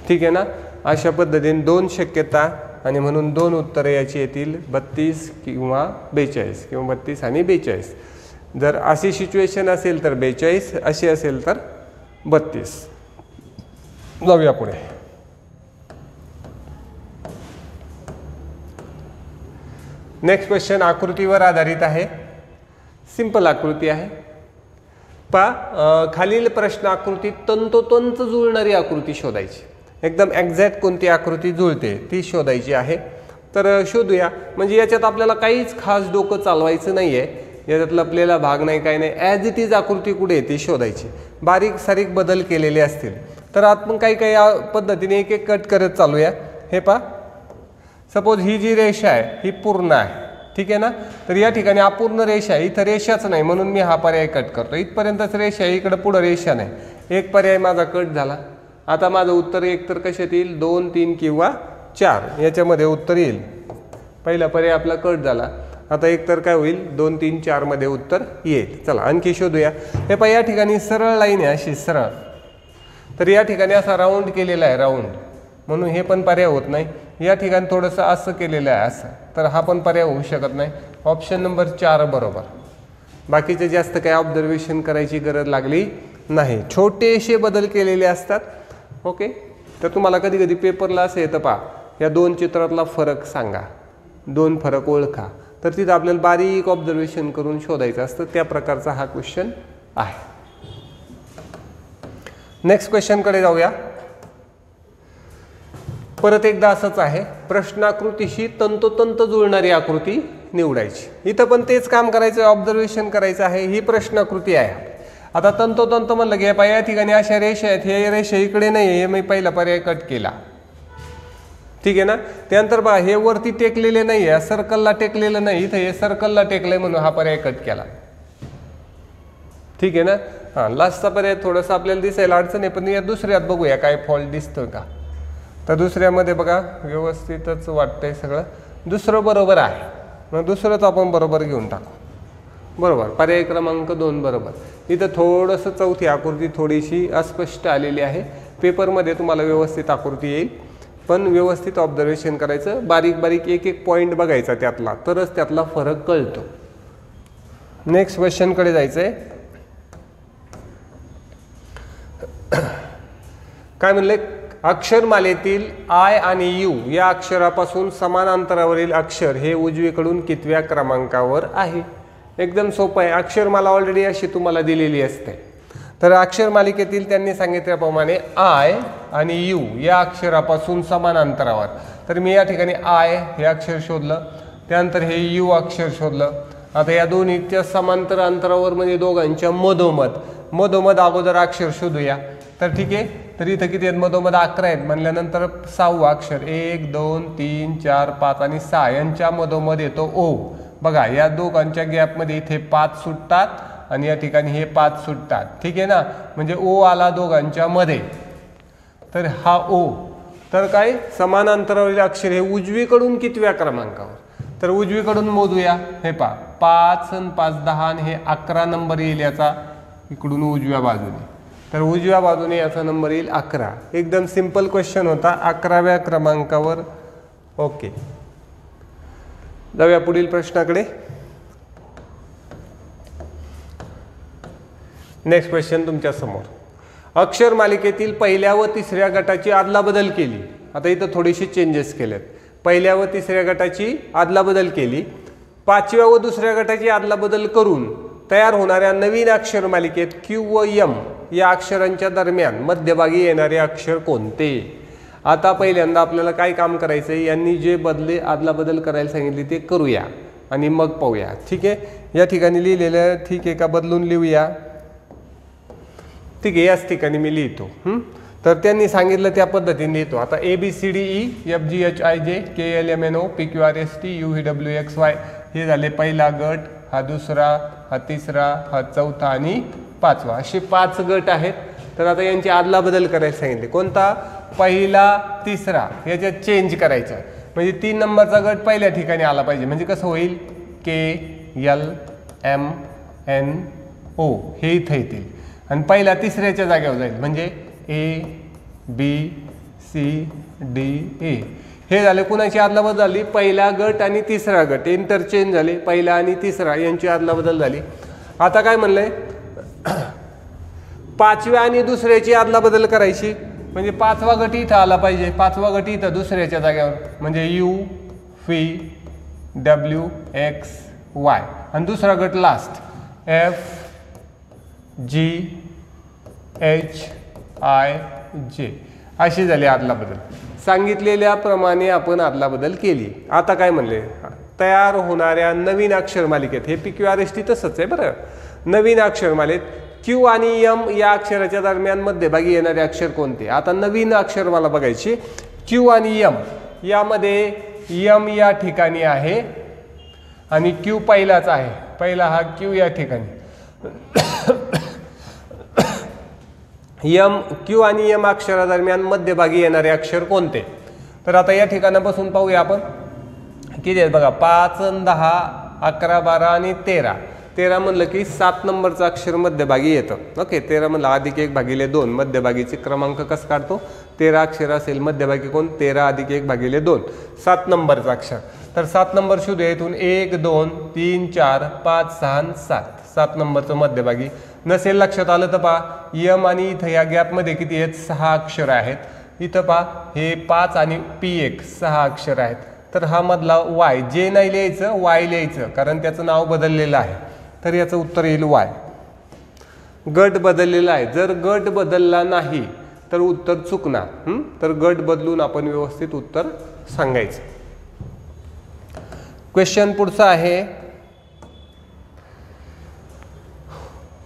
Speaker 1: ठीक आहे ना. अशा पद्धतीने 2 शक्यता आणि म्हणून 2 उत्तरे याची येतील, 32 किंवा 42 किंवा 32 आणि 42. जर अशी सिच्युएशन असेल तर 42, अशी असेल तर 32. जाऊया पुढे. नेक्स्ट क्वेश्चन आकृतीवर आधारित आहे, सिंपल आकृती आहे. पहा, खालील प्रश्न आकृती तंतोतंत जुळणारी आकृती शोधायची. एकदम एक्झॅक्ट कोणती आकृती जुळते ती शोधायची आहे. तर शोधूया. म्हणजे याच्यात आपल्याला काहीच खास डोकं चालवायचं नाही आहे, याच्यात लपलेला भाग नाही, काही नाही. ॲज इट इज आकृती कुठे ती शोधायची. बारीक सारीक बदल केलेले असतील तर आपण काही काही पद्धतीने एक एक कट करत चालूया. हे पहा, सपोज ही जी रेषा आहे ही पूर्ण आहे, ठीक आहे ना. तर या ठिकाणी अपूर्ण रेषा आहे, इथं रेषाच नाही म्हणून मी हा पर्याय कट करतो. इथपर्यंतच रेषा आहे, इकडं पुढं रेषा नाही. एक पर्याय माझा कट झाला. आता माझं उत्तर एक तर कशात येईल, 2, 3 किंवा 4 याच्यामध्ये उत्तर येईल. पहिला पर्याय आपला कट झाला. आता एक तर काय होईल, 2, 3, 4 मध्ये उत्तर येईल. चला आणखी शोधूया. हे पहा, या ठिकाणी सरळ लाईन आहे अशी सरळ, तर या ठिकाणी असा राऊंड केलेला आहे, राऊंड, म्हणून हे पण पर्याय होत नाही. या ठिकाणी थोडंसं असं केलेलं आहे असं, तर हा पण पर्याय होऊ शकत नाही. ऑप्शन नंबर 4 बरोबर. बाकीचे जास्त काय ऑब्झर्वेशन करायची गरज लागली नाही, छोटेसे बदल केलेले असतात. ओके. तर तुम्हाला कधी कधी पेपरला असं येतं, पहा या 2 चित्रातला फरक सांगा, 2 फरक ओळखा, तर तिथं आपल्याला बारीक ऑब्झर्वेशन करून शोधायचं असतं. त्या प्रकारचा हा क्वेश्चन आहे. नेक्स्ट क्वेश्चनकडे जाऊया. परत एकदा असंच आहे, प्रश्नाकृतीशी तंतोतंत जुळणारी आकृती निवडायची. इथं पण तेच काम करायचं, ऑब्झर्वेशन करायचं आहे. ही प्रश्नाकृती आहे. आता तंतोतंत म्हणलं की या ठिकाणी अशा रेषा आहेत, हे रेषा इकडे नाही आहे, मी पहिला पर्याय कट केला. ठीक आहे ना. त्यानंतर बघा हे वरती टेकलेले नाही आहे, सर्कलला टेकलेलं नाही, इथं हे सर्कलला टेकलंय म्हणून हा पर्याय कट केला. ठीक आहे ना. हां, लास्टचा पर्याय थोडंसं आपल्याला दिसायला अडचण आहे, पण या दुसऱ्यात बघूया काय फॉल्ट दिसतोय का. तर दुसऱ्यामध्ये बघा व्यवस्थितच वाटतंय सगळं, दुसरं बरोबर आहे. मग दुसरंच आपण बरोबर घेऊन टाकू. बरोबर, पर्याय क्रमांक 2 बरोबर. इथं थोडंसं चौथी आकृती थोडीशी अस्पष्ट आलेली आहे. पेपरमध्ये तुम्हाला व्यवस्थित आकृती येईल, पण व्यवस्थित ऑब्झर्वेशन करायचं, बारीक बारीक एक एक पॉईंट बघायचा त्यातला, तरच त्यातला फरक कळतो. नेक्स्ट क्वेश्चनकडे जायचं आहे. काय म्हणले, अक्षरमालेतील आय आणि यू या अक्षरापासून समान अंतरावरील अक्षर हे उजवीकडून कितव्या क्रमांकावर आहे? एकदम सोपं आहे. अक्षरमाला ऑलरेडी अशी तुम्हाला दिलेली असते. तर अक्षरमालिकेतील त्यांनी सांगितल्याप्रमाणे आय आणि यू या अक्षरापासून समान अंतरावर. तर मी या ठिकाणी आय हे अक्षर शोधलं, त्यानंतर हे यू अक्षर शोधलं. आता या दोन्हीच्या समांतर अंतरावर म्हणजे दोघांच्या मधोमध अगोदर अक्षर शोधूया. तर ठीक आहे, तर इथं किती आहेत? मधोमध 11 आहेत म्हणल्यानंतर 6वं अक्षर 1 2 3 4 5 आणि 6 यांच्या मधोमध येतो ओ. बघा या दोघांच्या गॅपमध्ये इथे 5 सुटतात आणि या ठिकाणी हे 5 सुटतात. ठीक आहे ना, म्हणजे ओ आला दोघांच्या मध्ये. तर हा ओ. तर काय समान अंतरावरील अक्षर हे उजवीकडून कितव्या क्रमांकावर? तर उजवीकडून मोजूया. हे पहा 5 आणि 5 10 आणि हे 11 नंबर येईल याचा इकडून उजव्या बाजूने. तर उजव्या बाजूने याचा नंबर येईल 11. एकदम सिंपल क्वेश्चन होता. 11व्या क्रमांकावर. ओके, जाऊया पुढील प्रश्नाकडे. नेक्स्ट क्वेश्चन तुमच्या समोर. अक्षर मालिकेतील पहिल्या व तिसऱ्या गटाची अदलाबदल केली. आता इथं थोडीशी चेंजेस केलेत. पहिल्या व तिसऱ्या गटाची अदलाबदल केली. 5व्या व दुसऱ्या गटाची अदलाबदल करून तयार होणाऱ्या नवीन अक्षर मालिकेत क्यू व एम या अक्षरांच्या दरम्यान मध्यभागी येणारे अक्षर कोणते? आता पहिल्यांदा आपल्याला काय काम करायचं आहे? यांनी जे अदलाबदल करायला सांगितली ते करूया आणि मग पाहूया. ठीक आहे, या ठिकाणी लिहिलेलं ठीक आहे का? बदलून लिहूया. ठीक आहे, याच ठिकाणी मी लिहितो. तर त्यांनी सांगितलं त्या पद्धतीने लिहितो. आता ABCDE FGHIJ KLMNO PQRST UVWXY हे झाले पहिला गट, हा दुसरा, हा तिसरा, हा चौथा आणि पाचवा, असे 5 गट आहेत. तर आता यांची अदलाबदल करायला सांगितली. कोणता? पहिला तिसरा याच्यात चेंज करायचं. म्हणजे 3 नंबरचा गट पहिल्या ठिकाणी आला पाहिजे. म्हणजे कसं होईल? KLMNO हे इथं येतील आणि पहिला तिसऱ्याच्या जागेवर जाईल. म्हणजे ABCDE हे झाले. कुणाची अदलाबदल झाली? पहिला गट आणि तिसरा गट इंटरचेंज झाले. पहिला आणि तिसरा यांची अदलाबदल झाली. आता काय म्हणलंय? 5व्या आणि दुसऱ्याची अदलाबदल करायची. म्हणजे 5वा गट इथं आला पाहिजे. 5वा गट इथं दुसऱ्याच्या जागेवर. म्हणजे UVWXY आणि दुसरा गट लास्ट FGHIJ अशी झाली अदलाबदल. सांगितलेल्याप्रमाणे आपण अदलाबदल केली. आता काय म्हणले? तयार होणाऱ्या नवीन अक्षरमालिकेत, हे PQRST तसंच आहे बरं. नवीन अक्षरमालेत क्यू आणि एम या अक्षराच्या दरम्यान मध्यभागी येणारे अक्षर कोणते? आता नवीन अक्षर मला बघायची. क्यू आणि एम यामध्ये एम या ठिकाणी आहे आणि क्यू पहिलाच आहे. पहिला हा क्यू या ठिकाणी. क्यू आणि एम अक्षरादरम्यान मध्यभागी येणारे अक्षर कोणते? तर आता या ठिकाणापासून पाहूया आपण किती आहेत बघा. 5 आणि 10 11 12 आणि 13. 13 म्हणलं की 7 नंबरचं अक्षर मध्यभागी येतं. ओके, 13 म्हणलं +1/2 मध्यभागीचे क्रमांक कसं काढतो? 13 अक्षर असेल मध्यभागी कोण? 13 + 1/2 7 नंबरचं अक्षर. तर 7 नंबर शोधूया इथून. 1 2 3 4 5 6 आणि 7. 7 नंबरचं मध्यभागी. नसेल लक्षात आलं तर पहा, यम आणि इथं या गॅपमध्ये किती आहेत? 6 अक्षर आहेत. इथं पहा हे 5 आणि P1 6 अक्षर आहेत. तर हा मधला वाय, जे नाही लिहायचं वाय लिहायचं कारण त्याचं नाव बदललेलं आहे. तर याचं उत्तर येईल वाय. गट बदललेला आहे. जर गट बदलला नाही तर उत्तर चुकणार. तर गट बदलून आपण व्यवस्थित उत्तर सांगायचं. क्वेश्चन पुढचा आहे.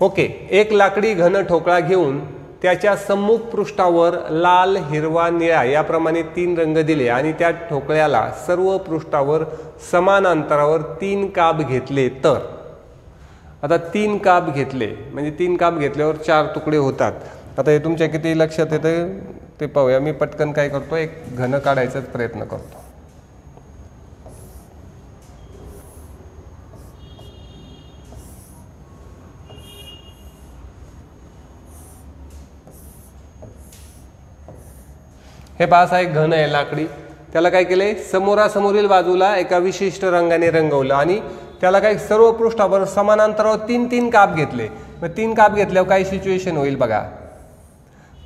Speaker 1: ओके, एक लाकडी घन ठोकळा घेऊन त्याच्या सम्मुख पृष्ठावर लाल, हिरवा, निळा याप्रमाणे 3 रंग दिले आणि त्या ठोकळ्याला सर्व पृष्ठावर समान अंतरावर 3 काप घेतले तर. आता 3 काप घेतले म्हणजे 3 काप घेतल्यावर 4 तुकडे होतात. आता हे तुमच्या किती लक्षात येतं ते पाहूया. मी पटकन काय करतो, एक घन काढायचा प्रयत्न करतो. हे पहा, असा एक घन आहे लाकडी. त्याला काय केलंय? समोरासमोरील बाजूला एका विशिष्ट रंगाने रंगवलं आणि त्याला काही सर्व पृष्ठावर समान अंतरावर 3 काप घेतले. मग 3 काप घेतल्यावर काय सिच्युएशन होईल बघा.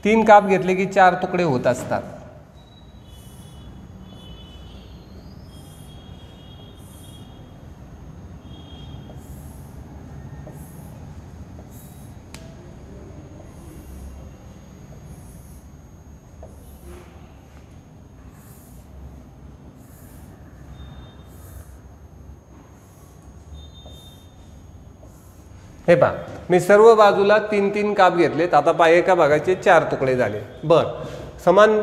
Speaker 1: 3 काप घेतले की 4 तुकडे होत असतात. हे पहा, मी सर्व बाजूला 3-3 काप घेतलेत. आता पहा, एका भागाचे 4 तुकडे झाले. बर, समान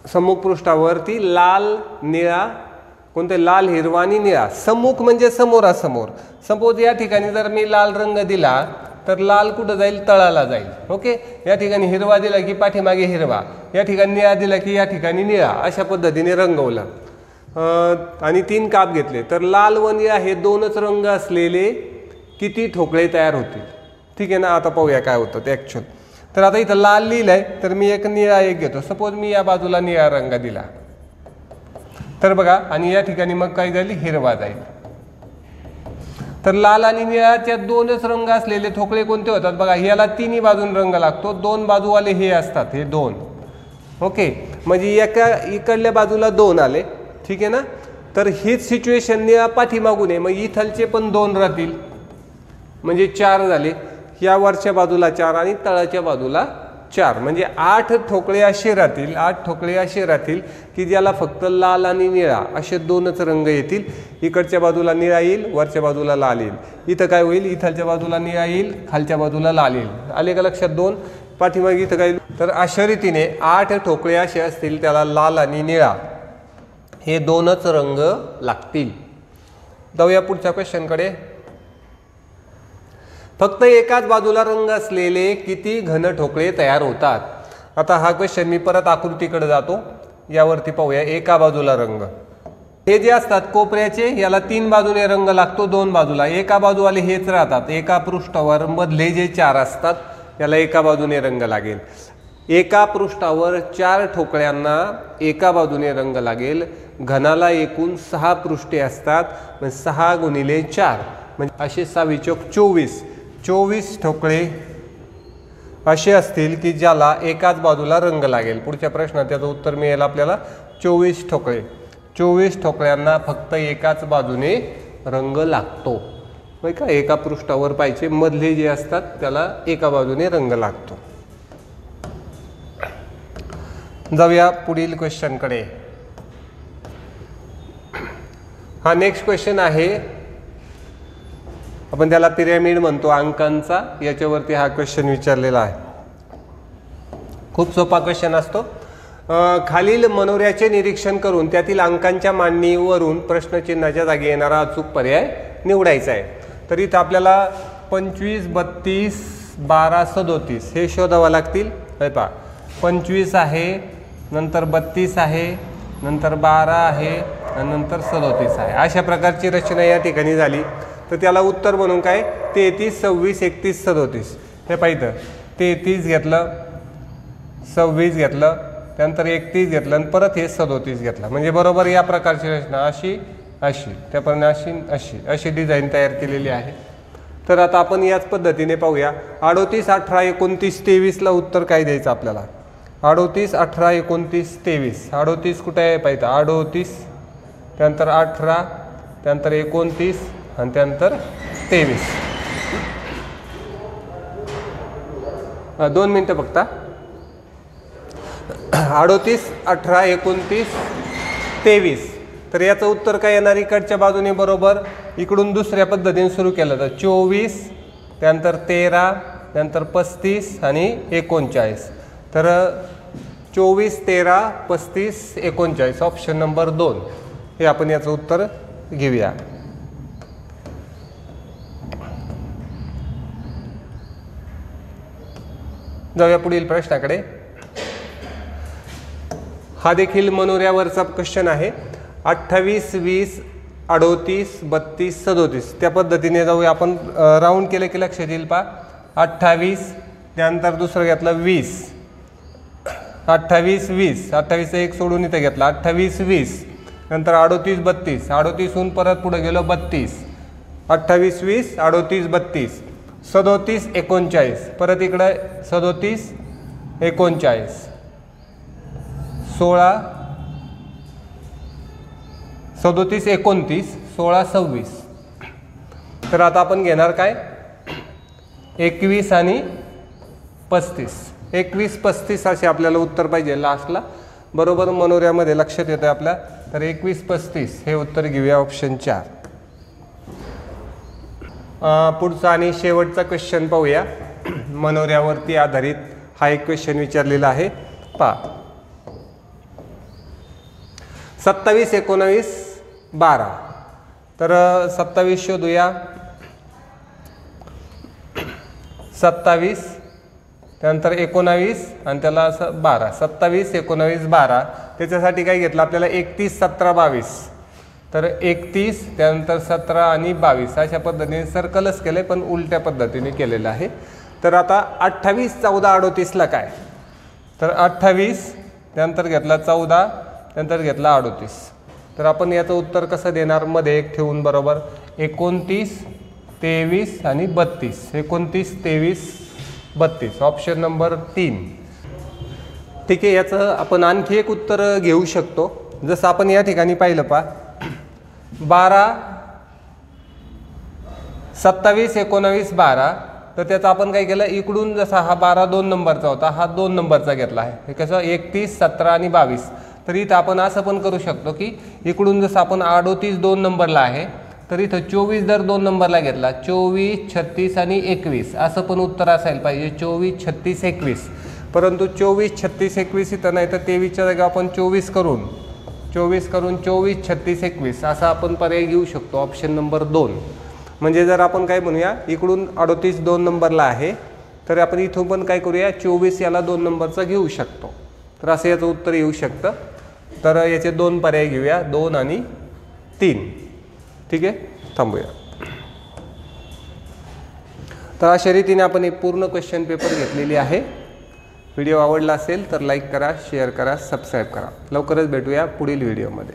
Speaker 1: सम्मुख पृष्ठावरती लाल निळा, कोणते लाल, हिरवा आणि निळा. सम्मुख म्हणजे समोरासमोर. सपोज या ठिकाणी जर मी लाल रंग दिला तर लाल कुठं जाईल? तळाला जाईल. ओके, या ठिकाणी हिरवा दिला की पाठीमागे हिरवा, या ठिकाणी निळा दिला की या ठिकाणी निळा. अशा पद्धतीने रंगवलं आणि 3 काप घेतले. तर लाल व निळा हे 2च रंग असलेले किती ठोकळे तयार होतील? ठीक आहे ना. आता पाहूया काय होतं ते ॲक्च्युअल. तर आता इथं लाल लिहिलंय, तर मी एक निळा एक घेतो. सपोज मी या बाजूला निळा रंग दिला तर बघा, आणि या ठिकाणी मग काय जाईल? हिरवा जाईल. तर लाल आणि निळाच्या 2च रंग असलेले ठोकळे कोणते होतात? बघा, याला 3ही बाजून रंग लागतो. 2 बाजूवाले हे असतात, हे 2. ओके, म्हणजे एका इकडल्या बाजूला 2 आले. ठीक आहे ना. तर हीच सिच्युएशन निळा पाठीमागून आहे, मग इथलचे पण 2 राहतील, म्हणजे 4 झाले. या वरच्या बाजूला 4 आणि तळाच्या बाजूला 4, म्हणजे 8 ठोकळे असे राहतील. 8 ठोकळे असे राहतील की ज्याला फक्त लाल आणि निळा असे 2च रंग येतील. इकडच्या बाजूला निळा येईल, वरच्या बाजूला लाल येईल. इथं काय होईल? इथलच्या बाजूला निळा येईल, खालच्या बाजूला लाल येईल. आले का लक्षात? 2 पाठीमागे इथं काय? तर अशा रीतीने 8 ठोकळे असे असतील, त्याला लाल आणि निळा हे 2च रंग लागतील. जाऊया पुढच्या क्वेश्चनकडे. फक्त एकाच बाजूला रंग असलेले किती घन ठोकळे तयार होतात? आता हा क्वेश्चन मी परत आकृतीकडे जातो. यावरती पाहूया. एका बाजूला रंग हे जे असतात कोपऱ्याचे, याला 3 बाजूने रंग लागतो, 2 बाजूला. एका बाजूवाले हेच राहतात. एका पृष्ठावर मधले जे 4 असतात याला एका बाजूने रंग लागेल. एका पृष्ठावर 4 ठोकळ्यांना एका बाजूने रंग लागेल. घनाला एकूण 6 पृष्ठे असतात, म्हणजे 6 गुणिले 4 म्हणजे असे 6 चौक 24. 24 ठोकळे असे असतील की ज्याला एकाच बाजूला रंग लागेल. पुढच्या प्रश्नात त्याचं उत्तर मिळेल आपल्याला. 24 ठोकळे. 24 ठोकळ्यांना फक्त एकाच बाजूने रंग लागतो. नाही का? एका पृष्ठावर पाहिजे, मधले जे असतात त्याला एका बाजूने रंग लागतो. जाऊया पुढील क्वेश्चनकडे. हा नेक्स्ट क्वेश्चन आहे, आपण त्याला पिरॅमिड म्हणतो अंकांचा. याच्यावरती हा क्वेश्चन विचारलेला आहे. खूप सोपा क्वेश्चन असतो. खालील मनोऱ्याचे निरीक्षण करून त्यातील अंकांच्या मांडणीवरून प्रश्नचिन्हाच्या जागी येणारा अचूक पर्याय निवडायचा आहे. तर इथं आपल्याला 25, 32, 12, 37 हे शोधावं लागतील. हे पहा, 25 आहे, नंतर 32 आहे, नंतर 12 आहे आणि नंतर 37 आहे. अशा प्रकारची रचना या ठिकाणी झाली. तर त्याला उत्तर म्हणून काय? 33, 26, 31, 37. हे पाहिजे, 33 घेतलं, 26 घेतलं, त्यानंतर 31 घेतलं आणि परत हे 37 घेतलं. म्हणजे बरोबर या प्रकारची रचना अशी अशी त्याप्रमाणे अशी अशी अशी डिझाईन तयार केलेली आहे. तर आता आपण याच पद्धतीने पाहूया. 38, 18, 29, 23ला उत्तर काय द्यायचं आपल्याला? 38, 18, 29, 23. 38 कुठे आहे पाहिजे? 38, त्यानंतर 18, त्यानंतर 29 आणि त्यानंतर 23. 2 मिनटं फक्त. 38, 18, 29, 23. तर याचं उत्तर काय येणार? इकडच्या बाजूने बरोबर इकडून दुसऱ्या पद्धतीने सुरू केलं तर 24, त्यानंतर 13, त्यानंतर 35 आणि 39. तर 24, 13, 35, 39 ऑप्शन नंबर 2 हे आपण याचं उत्तर घेऊया. जाऊया पुढील प्रश्नाकडे. हा देखील मनोऱ्यावरचा क्वेश्चन आहे. 28, 20, 38, 32, 37 त्या पद्धतीने जाऊया आपण. राऊंड केले की लक्षात येईल. पा 28, त्यानंतर दुसरं घेतलं 20, 28, 20, 28चा एक सोडून इथं घेतला, 28, 20, नंतर 38, 32, 38हून परत पुढे गेलो 32, 28, 20, 38, 32, 37 39, परत इकडं 37 39, 16 37 29, 16 26. तर आता आपण घेणार काय 21 आणि 35. 21 35 असे आपल्याला उत्तर पाहिजे लास्टला. बरोबर मनोऱ्यामध्ये लक्षात येतं आपल्या. तर 21 35 हे उत्तर घेऊया ऑप्शन 4. पुढचा आणि शेवटचा क्वेश्चन पाहूया. मनोऱ्यावरती आधारित हा एक क्वेश्चन विचारलेला आहे. पहा 27 19 12. तर 27 शोधूया. 27 त्यानंतर 19 आणि त्याला असं 12. 27 19 12. त्याच्यासाठी काय घेतलं आपल्याला 31 17 22. तर 31 त्यानंतर 17 आणि 22 अशा पद्धतीने सर्कलच केलं पण उलट्या पद्धतीने केलेलं आहे. तर आता 28 14 38 ला काय. तर 28 त्यानंतर घेतला 14 त्यानंतर घेतला 38. तर आपण याचं उत्तर कसं देणार मध्ये एक ठेवून बरोबर 29 23 आणि 32. 29 23 32 ऑप्शन नंबर 3. ठीक आहे. याचं आपण आणखी एक उत्तर घेऊ शकतो. जसं आपण या ठिकाणी पाहिलं पहा 12 27 19 12. तर त्याचं आपण काय केलं इकडून जसा हा 12 2 नंबरचा होता हा 2 नंबरचा घेतला आहे. हे कसं 31 17 आणि 22. तर इथं आपण असं पण करू शकतो की इकडून जसं आपण 38 2 नंबरला आहे तर इथं 24 जर 2 नंबरला घेतला 24 36 आणि 21 असं पण उत्तर असायला पाहिजे 24 36 21. परंतु 24 36 21 इथं नाही तर 23च्या जागी आपण 24 करून 24 36 21 असा आपण पर्याय घेऊ शकतो ऑप्शन नंबर 2. म्हणजे जर आपण काय म्हणूया इकडून 38 2 नंबरला आहे तर आपण इथून पण काय करूया 24 याला 2 नंबरचा घेऊ शकतो. तर असं याचं उत्तर येऊ शकतं. तर याचे 2 पर्याय घेऊया 2 आणि 3. ठीक आहे. थांबूया. तर अशा रीतीने आपण एक पूर्ण क्वेश्चन पेपर घेतलेली आहे. व्हिडिओ आवडला असेल तर लाईक करा शेअर करा सबस्क्राईब करा. लवकरच भेटूया पुढील व्हिडिओमध्ये.